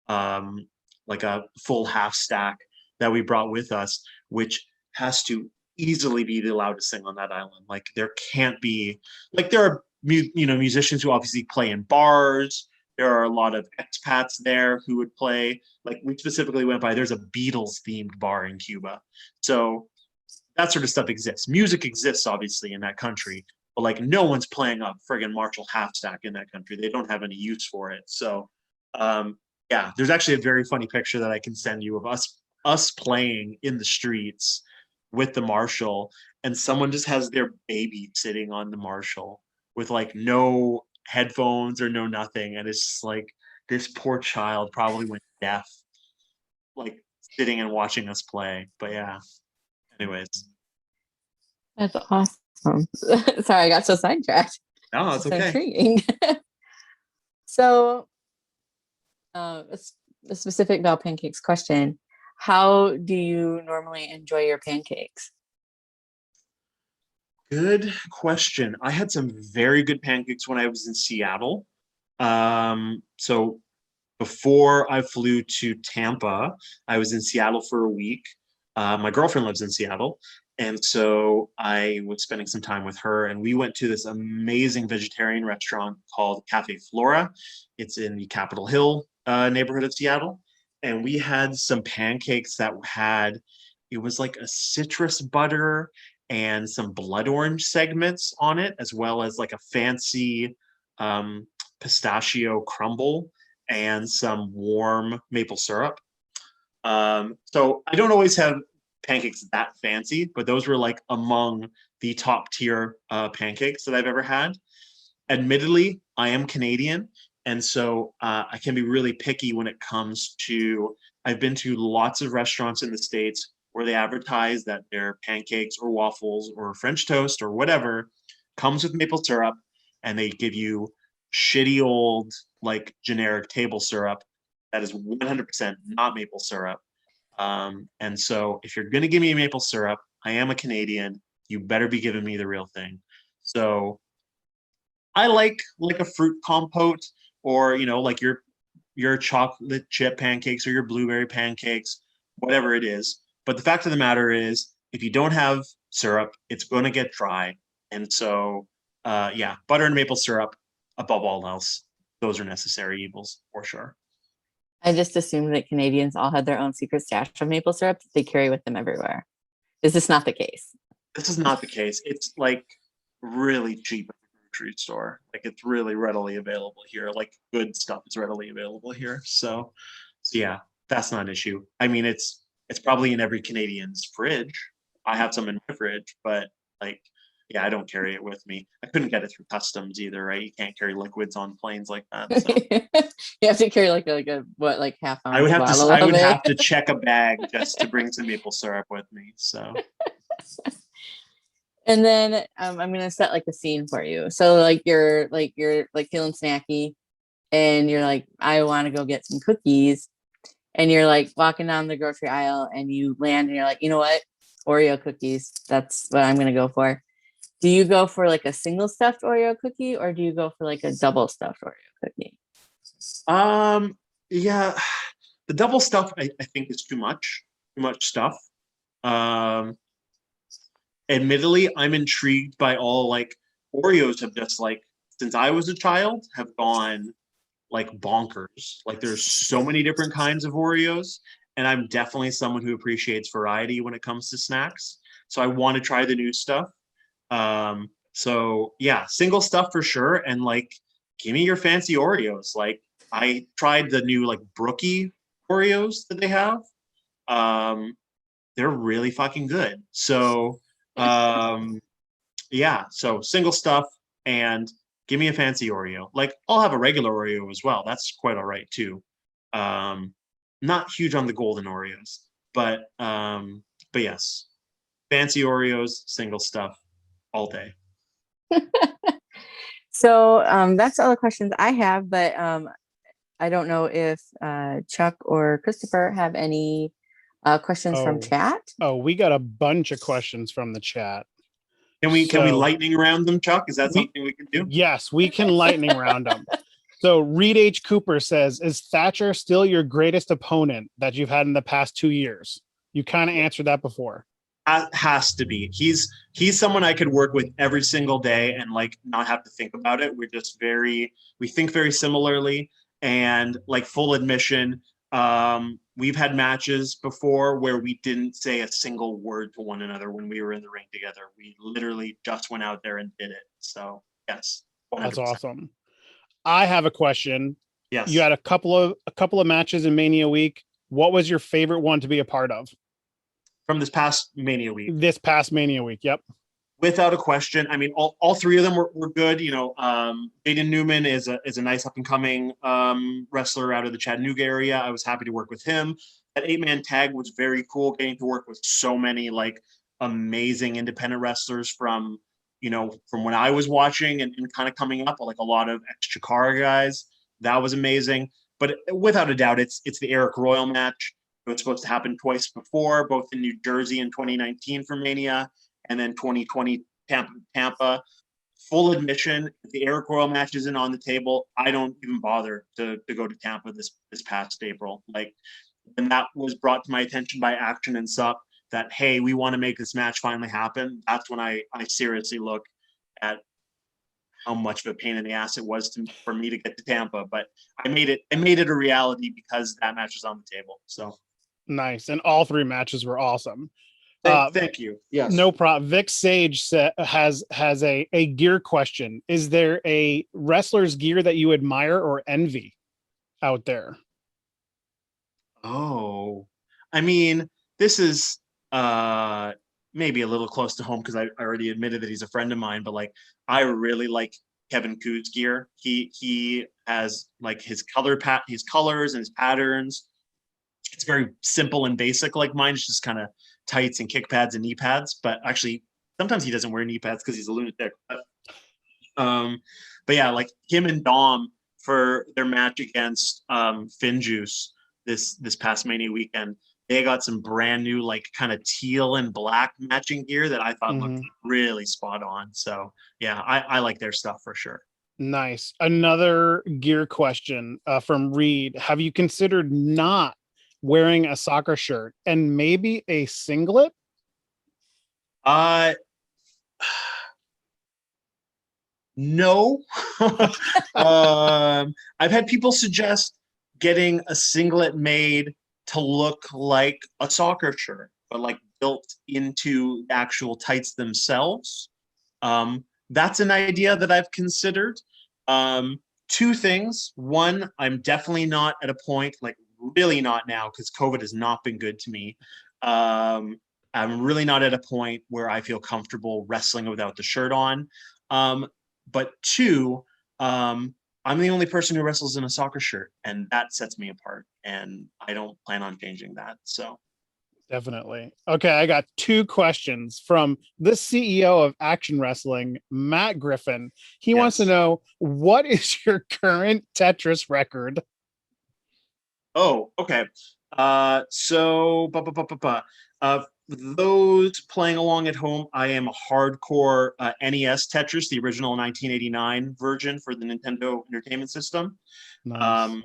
like a full half stack that we brought with us, which has to easily be the loudest thing on that island. Like there can't be, like there are musicians who obviously play in bars. There are a lot of expats there who would play. Like we specifically went by, there's a Beatles themed bar in Cuba. So that sort of stuff exists. Music exists obviously in that country, but like no one's playing a friggin' Marshall half stack in that country. They don't have any use for it. So yeah, there's actually a very funny picture that I can send you of us playing in the streets with the Marshall, and someone just has their baby sitting on the Marshall with like no headphones or no nothing, and it's just like this poor child probably went deaf, like sitting and watching us play. But yeah, anyways.
That's awesome. Sorry, I got so sidetracked.
No, it's okay.
Intriguing. So, a specific ValPancakes question. How do you normally enjoy your pancakes?
Good question. I had some very good pancakes when I was in Seattle. So before I flew to Tampa, I was in Seattle for a week. My girlfriend lives in Seattle. And so I was spending some time with her, and we went to this amazing vegetarian restaurant called Cafe Flora. It's in the Capitol Hill neighborhood of Seattle. And we had some pancakes that it was like a citrus butter and some blood orange segments on it, as well as like a fancy pistachio crumble and some warm maple syrup. So I don't always have pancakes that fancy, but those were like among the top tier pancakes that I've ever had. Admittedly, I am Canadian, and so I can be really picky when it comes to. I've been to lots of restaurants in the States where they advertise that their pancakes or waffles or French toast or whatever comes with maple syrup, and they give you shitty old like generic table syrup that is 100% not maple syrup. And so if you're gonna give me maple syrup, I am a Canadian. You better be giving me the real thing. So I like a fruit compote, or like your chocolate chip pancakes or your blueberry pancakes, whatever it is. But the fact of the matter is, if you don't have syrup, it's going to get dry. And so, yeah, butter and maple syrup above all else, those are necessary evils for sure.
I just assumed that Canadians all had their own secret stash of maple syrup that they carry with them everywhere. Is this not the case?
This is not the case. It's like really cheap at the grocery store. Like it's really readily available here. Like good stuff is readily available here. So yeah, that's not an issue. I mean, it's probably in every Canadian's fridge. I have some in my fridge, but like, yeah, I don't carry it with me. I couldn't get it through customs either, right? You can't carry liquids on planes like that. So.
You have to carry like a what, like half ounce
I would have to.
bottle
I
of
would
it.
have to check a bag just to bring some maple syrup with me. So.
And then I'm gonna set like a scene for you. So like you're feeling snacky, and you're like, I want to go get some cookies, and you're like walking down the grocery aisle, and you land, and you're like, you know what, Oreo cookies. That's what I'm gonna go for. Do you go for like a single stuffed Oreo cookie, or do you go for like a double stuffed Oreo cookie?
Yeah, the double stuff I think is too much stuff. Um, Admittedly, I'm intrigued by all like Oreos have just like since I was a child have gone like bonkers. Like there's so many different kinds of Oreos, and I'm definitely someone who appreciates variety when it comes to snacks. So I want to try the new stuff. So yeah, single stuff for sure, and like give me your fancy Oreos. Like I tried the new like Brookie Oreos that they have. Um, they're really fucking good. So yeah, so single stuff and give me a fancy Oreo. Like I'll have a regular Oreo as well. That's quite all right too. Not huge on the golden Oreos, but yes, fancy Oreos, single stuff, all day.
So that's all the questions I have, but I don't know if Chuck or Christopher have any questions from chat.
Oh, we got a bunch of questions from the chat.
Can we lightning round them, Chuck? Is that something we can do?
Yes, we can lightning round them. So Reed H. Cooper says, is Thatcher still your greatest opponent that you've had in the past 2 years? You kind of answered that before.
Has to be. He's someone I could work with every single day and like not have to think about it. We're just we think very similarly, and like full admission, we've had matches before where we didn't say a single word to one another when we were in the ring together. We literally just went out there and did it. So yes, 100%.
That's awesome. I have a question.
Yes.
You had a couple of matches in Mania Week. What was your favorite one to be a part of?
From this past Mania Week.
This past Mania Week, yep.
Without a question. I mean, all three of them were good. You know, Jaden Newman is a nice up and coming wrestler out of the Chattanooga area. I was happy to work with him. That 8-man tag was very cool. Getting to work with so many like amazing independent wrestlers from when I was watching and kind of coming up, like a lot of ex-Chikara guys. That was amazing. But without a doubt, it's the Eric Royal match. It was supposed to happen twice before, both in New Jersey in 2019 for Mania, and then 2020 Tampa. Full admission, if the Eric Royal match isn't on the table, I don't even bother to go to Tampa this past April. Like, when that was brought to my attention by Action and Sup that, hey, we want to make this match finally happen, that's when I seriously look at how much of a pain in the ass it was for me to get to Tampa. But I made it a reality because that match was on the table. So
nice. And all three matches were awesome.
Thank you. Yes.
No problem. Vic Sage has a gear question. Is there a wrestler's gear that you admire or envy out there?
Oh, I mean, this is maybe a little close to home because I already admitted that he's a friend of mine, but like I really like Kevin Ku's gear. He has like his colors and his patterns. It's very simple and basic. Like mine is just kind of tights and kick pads and knee pads. But actually, sometimes he doesn't wear knee pads because he's a lunatic. Um, but yeah, like him and Dom for their match against Finjuice this past Mania weekend, they got some brand new like kind of teal and black matching gear that I thought looked really spot on. So yeah, I like their stuff for sure.
Nice. Another gear question from Reed. Have you considered not wearing a soccer shirt and maybe a singlet?
No. I've had people suggest getting a singlet made to look like a soccer shirt, but like built into the actual tights themselves. That's an idea that I've considered. Two things. One, I'm definitely not at a point, like really not now, because COVID has not been good to me. I'm really not at a point where I feel comfortable wrestling without the shirt on. But two, I'm the only person who wrestles in a soccer shirt, and that sets me apart. And I don't plan on changing that. So
Definitely. Okay, I got two questions from the CEO of Action Wrestling, Matt Griffin. He wants to know, what is your current Tetris record?
Oh, okay. So those playing along at home, I am a hardcore NES Tetris, the original 1989 version for the Nintendo Entertainment System.
Nice.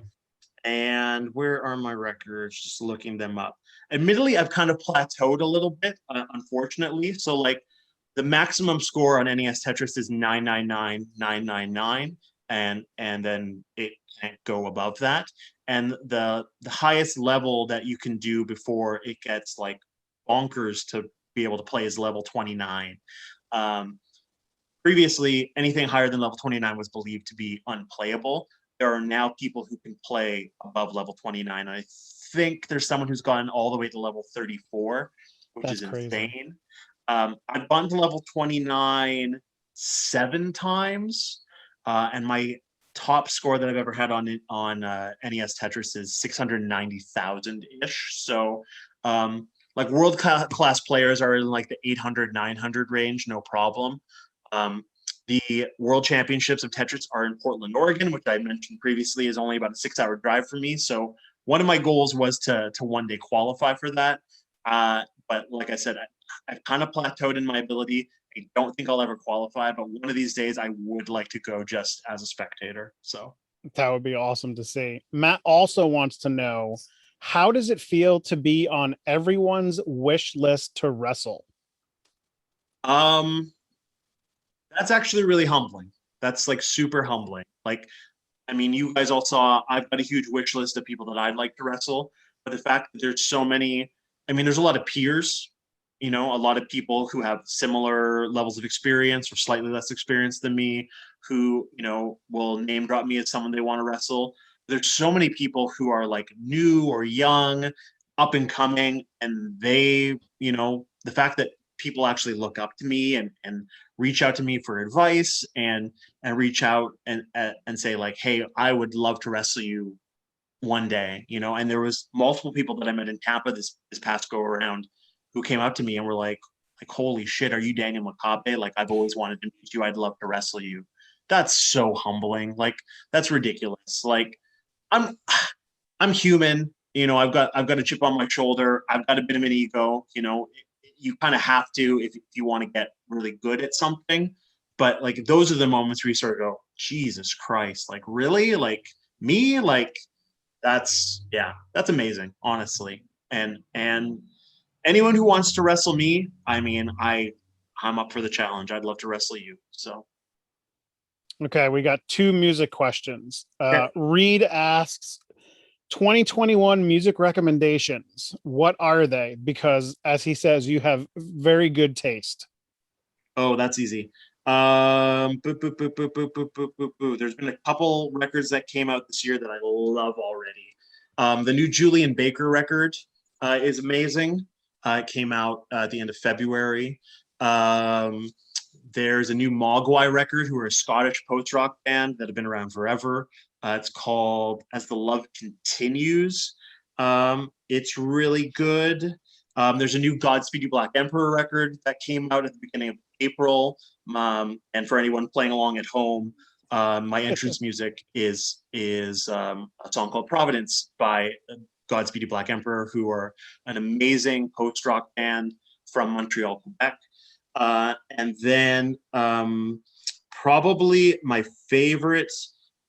And where are my records? Just looking them up. Admittedly, I've kind of plateaued a little bit, unfortunately. So like the maximum score on NES Tetris is 999,999, and then it can't go above that. And the highest level that you can do before it gets like bonkers to be able to play is level 29. Previously, anything higher than level 29 was believed to be unplayable. There are now people who can play above level 29. I think there's someone who's gone all the way to level 34, which is insane. Crazy. I've gone to level 29 7 times, and my top score that I've ever had on NES Tetris is 690,000 ish. So, like world class players are in like the 800, 900 range, no problem. The World Championships of Tetris are in Portland, Oregon, which I mentioned previously is only about a 6-hour drive for me. So one of my goals was to one day qualify for that. But like I said, I've kind of plateaued in my ability. I don't think I'll ever qualify, but one of these days I would like to go just as a spectator. So
that would be awesome to see. Matt also wants to know, how does it feel to be on everyone's wish list to wrestle?
That's actually really humbling. That's like super humbling. Like, I mean, you guys all saw, I've got a huge wish list of people that I'd like to wrestle, but the fact that there's so many, I mean, there's a lot of peers, you know, a lot of people who have similar levels of experience or slightly less experience than me, who, you know, will name drop me as someone they want to wrestle. There's so many people who are like new or young, up and coming, and they, you know, the fact that people actually look up to me and reach out to me for advice and reach out and say like, hey, I would love to wrestle you one day, you know. And there was multiple people that I met in Tampa this past go around who came up to me and were like, holy shit, are you Daniel Makabe? Like, I've always wanted to meet you. I'd love to wrestle you. That's so humbling. Like, that's ridiculous. Like, I'm human, you know. I've got a chip on my shoulder. I've got a bit of an ego, you know. You kind of have to if you want to get really good at something. But like, those are the moments where you sort of go, Jesus Christ, like, really? Like, me? Like, that's amazing, honestly. And anyone who wants to wrestle me, I mean, I'm up for the challenge. I'd love to wrestle you. So
okay, we got two music questions.
Okay.
Reed asks, 2021 music recommendations, what are they? Because as he says, you have very good taste.
Oh, that's easy. There's been a couple records that came out this year that I love already. The new Julian Baker record is amazing. It came out at the end of February. There's a new Mogwai record, who are a Scottish post-rock band that have been around forever. It's called As the Love Continues. It's really good. There's a new Godspeed You Black Emperor record that came out at the beginning of April. And for anyone playing along at home, my entrance music is a song called Providence by Godspeed You Black Emperor, who are an amazing post-rock band from Montreal, Quebec. And then probably my favorite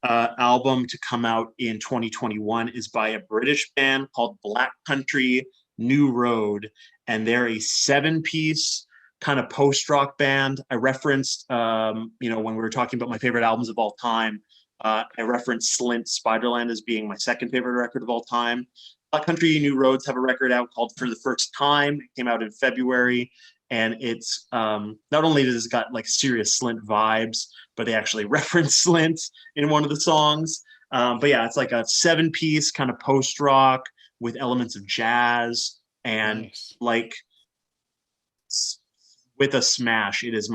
album to come out in 2021 is by a British band called Black Country New Road, and they're a 7-piece kind of post-rock band. I referenced, when we were talking about my favorite albums of all time, I referenced Slint Spiderland as being my second favorite record of all time. Black Country New Roads have a record out called For the First Time. It came out in February, and it's not only does it got like serious Slint vibes, but they actually reference Slint in one of the songs. But yeah, it's like a 7-piece kind of post-rock with elements of jazz, and
Nice.
like with a smash. It is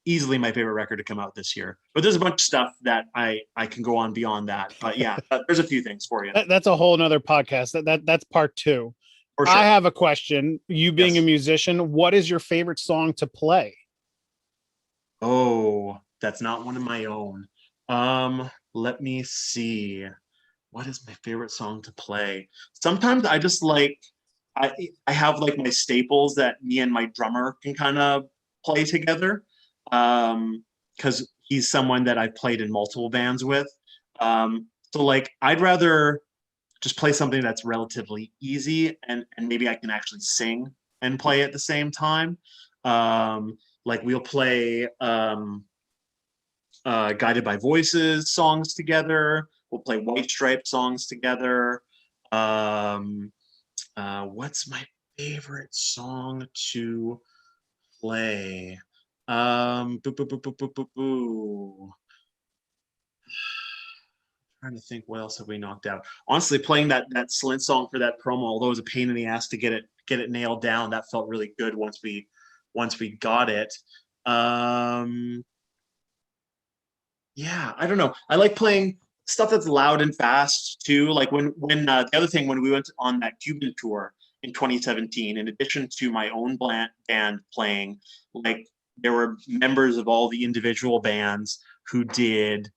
easily my favorite record to come out this year. But there's a bunch of stuff that I can go on beyond that. But yeah, there's a few things for you.
That's a whole nother podcast. That's part 2.
For sure.
I have a question. You being
Yes.
a musician, what is your favorite song to play?
Oh, that's not one of my own. Let me see. What is my favorite song to play? Sometimes I just like I have like my staples that me and my drummer can kind of play together. Because he's someone that I've played in multiple bands with. So like I'd rather just play something that's relatively easy and maybe I can actually sing and play at the same time. Like we'll play Guided by Voices songs together. We'll play White Stripe songs together. What's my favorite song to play? Trying to think, what else have we knocked out? Honestly, playing that Slint song for that promo, although it was a pain in the ass to get it nailed down, that felt really good once we got it. Yeah, I don't know. I like playing stuff that's loud and fast too. Like when the other thing, when we went on that Cuban tour in 2017, in addition to my own band playing, like there were members of all the individual bands who did.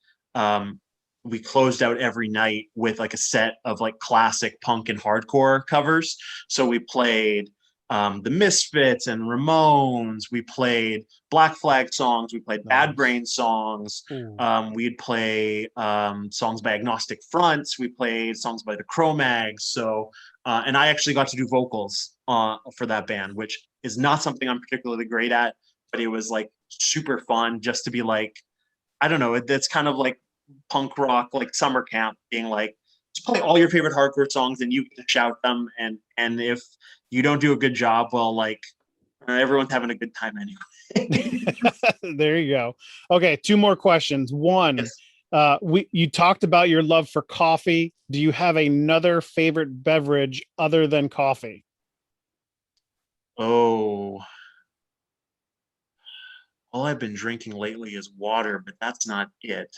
We closed out every night with like a set of like classic punk and hardcore covers. So we played the Misfits and Ramones. We played Black Flag songs. We played Bad Brain songs. We'd play songs by Agnostic Fronts. We played songs by the Cro-Mags. So, and I actually got to do vocals for that band, which is not something I'm particularly great at, but it was like super fun just to be like, I don't know, it's kind of like punk rock, like summer camp, being like, just play all your favorite hardcore songs and you get to shout them. And if you don't do a good job, well, like everyone's having a good time anyway.
There you go. Okay, 2 more questions. One,
Yes.
You talked about your love for coffee. Do you have another favorite beverage other than coffee?
Oh, all I've been drinking lately is water, but that's not it.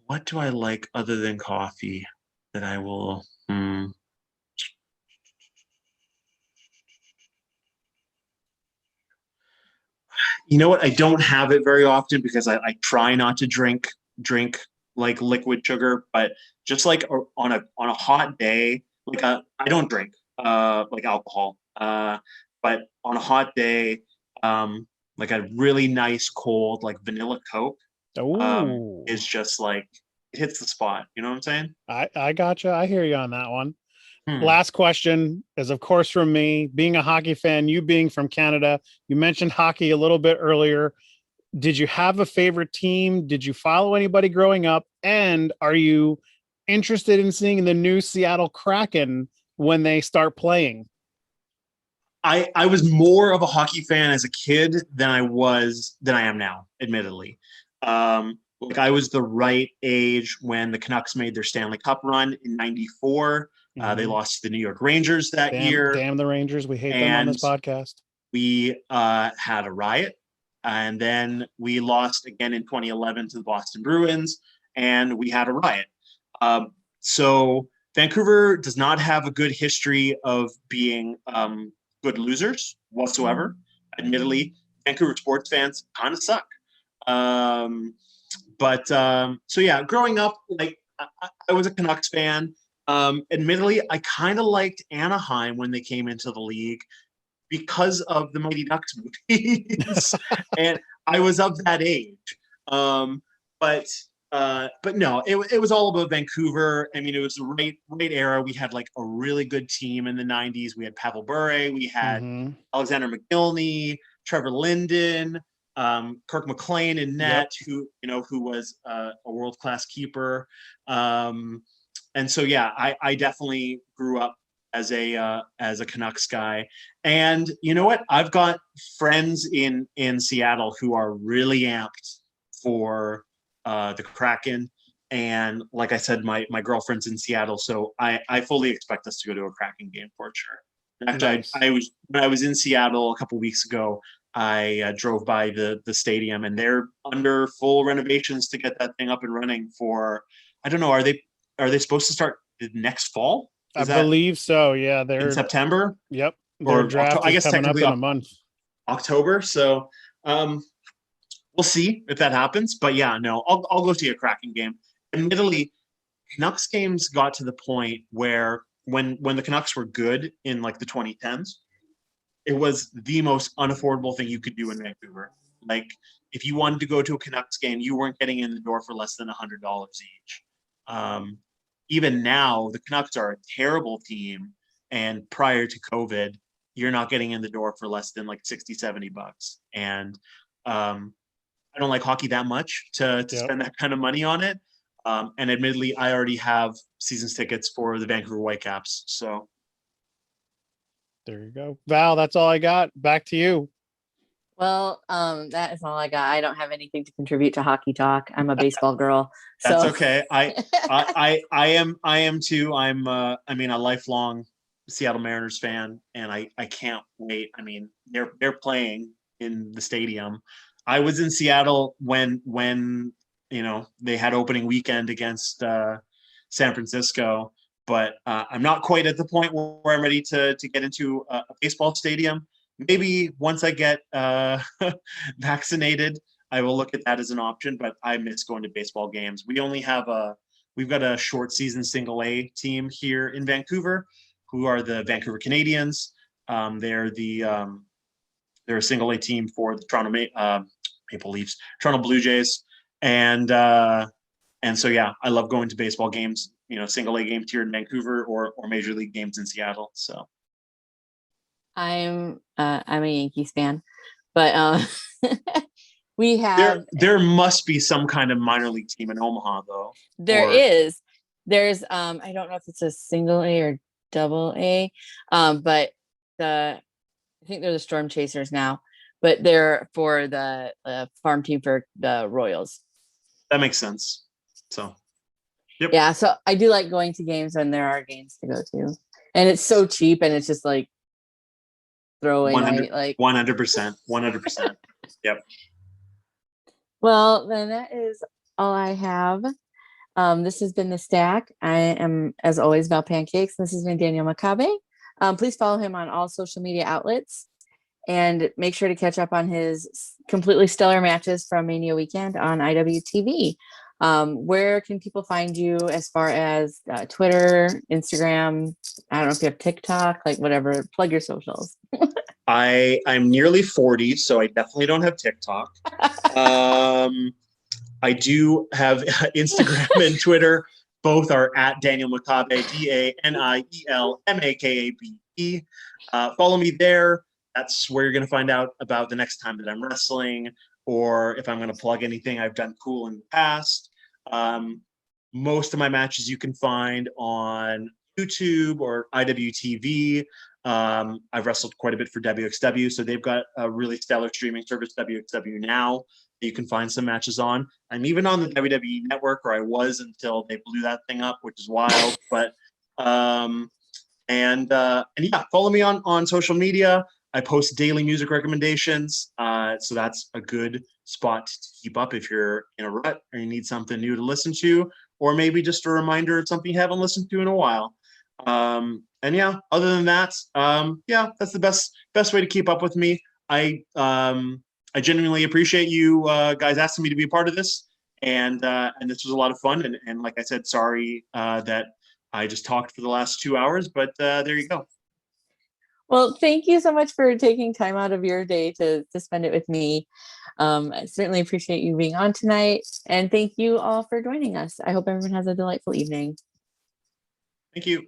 What do I like other than coffee that I will? You know what? I don't have it very often because I try not to drink like liquid sugar, but just like on a hot day, like I don't drink like alcohol, but on a hot day, like a really nice cold like vanilla Coke
Oh,
is just like it hits the spot. You know what I'm saying?
I gotcha. I hear you on that one.
Hmm.
Last question is, of course, from me, being a hockey fan, you being from Canada. You mentioned hockey a little bit earlier. Did you have a favorite team? Did you follow anybody growing up? And are you interested in seeing the new Seattle Kraken when they start playing?
I was more of a hockey fan as a kid than I am now, admittedly. like I was the right age when the Canucks made their Stanley Cup run in '94. They lost to the New York Rangers that year.
Damn the Rangers. We hate them on this
And
podcast.
we had a riot, and then we lost again in 2011 to the Boston Bruins, and we had a riot. So Vancouver does not have a good history of being good losers whatsoever. Admittedly, Vancouver sports fans kind of suck. So yeah, growing up, like I was a Canucks fan. Admittedly, I kind of liked Anaheim when they came into the league because of the Mighty Ducks movies, and I was of that age. But no, it was all about Vancouver. I mean, it was the right era. We had like a really good team in the '90s. We had Pavel Bure, we had Alexander McGillney, Trevor Linden, Kirk McLean in net, who was a world-class keeper. And so yeah, I definitely grew up as a Canucks guy. And you know what? I've got friends in Seattle who are really amped for the Kraken. And like I said, my girlfriend's in Seattle, so I fully expect us to go to a Kraken game for sure. In fact, nice. When I was in Seattle a couple weeks ago, I drove by the stadium, and they're under full renovations to get that thing up and running for, I don't know, are they supposed to start next fall?
I believe so. Yeah, they're
in September.
Yep. Their draft
I guess
coming up in a month.
October. So we'll see if that happens. But yeah, no, I'll go see a Kraken game. Admittedly, Canucks games got to the point where when the Canucks were good in like the 2010s, it was the most unaffordable thing you could do in Vancouver. Like if you wanted to go to a Canucks game, you weren't getting in the door for less than $100 each. Even now, the Canucks are a terrible team. And prior to COVID, you're not getting in the door for less than like $60-$70. And I don't like hockey that much to spend that kind of money on it. And admittedly, I already have seasons tickets for the Vancouver Whitecaps. So
there you go. Val, that's all I got. Back to you.
Well, that is all I got. I don't have anything to contribute to hockey talk. I'm a baseball girl.
That's
so.
Okay. I am too. I'm a lifelong Seattle Mariners fan, and I can't wait. I mean, they're playing in the stadium. I was in Seattle when they had opening weekend against San Francisco, but I'm not quite at the point where I'm ready to get into a baseball stadium. Maybe once I get vaccinated, I will look at that as an option, but I miss going to baseball games. We've got a short season single A team here in Vancouver, who are the Vancouver Canadians. They're a single A team for the Toronto Maple Leafs, Toronto Blue Jays. And so, yeah, I love going to baseball games, single A games here in Vancouver or major league games in Seattle. So
I'm a Yankees fan, but we have
there must be some kind of minor league team in Omaha though.
There's I don't know if it's a single A or double A, but I think they're the Storm Chasers now, but they're for the farm team for the Royals.
That makes sense. So
yep. Yeah, so I do like going to games when there are games to go to, and it's so cheap, and it's just like throwaway night, like
100%. Yep.
Well, then that is all I have. This has been The Stack. I am, as always, ValPancakes. This has been Daniel Makabe. Please follow him on all social media outlets, and make sure to catch up on his completely stellar matches from Mania Weekend on IWTV. Where can people find you as far as Twitter, Instagram? I don't know if you have TikTok, like whatever. Plug your socials.
I'm nearly 40, so I definitely don't have TikTok. I do have Instagram and Twitter. Both are at Daniel Makabe, DanielMakabe. Follow me there. That's where you're going to find out about the next time that I'm wrestling, or if I'm going to plug anything I've done cool in the past. Most of my matches you can find on YouTube or IWTV. I've wrestled quite a bit for WXW, so they've got a really stellar streaming service, WXW Now, you can find some matches on. I'm even on the WWE Network, or I was until they blew that thing up, which is wild. But and yeah, follow me on social media. I post daily music recommendations, so that's a good spot to keep up if you're in a rut or you need something new to listen to, or maybe just a reminder of something you haven't listened to in a while. And yeah, other than that, yeah, that's the best way to keep up with me. I genuinely appreciate you guys asking me to be a part of this, and this was a lot of fun. And like I said, sorry that I just talked for the last 2 hours, but there you go.
Well, thank you so much for taking time out of your day to spend it with me. I certainly appreciate you being on tonight, and thank you all for joining us. I hope everyone has a delightful evening.
Thank you.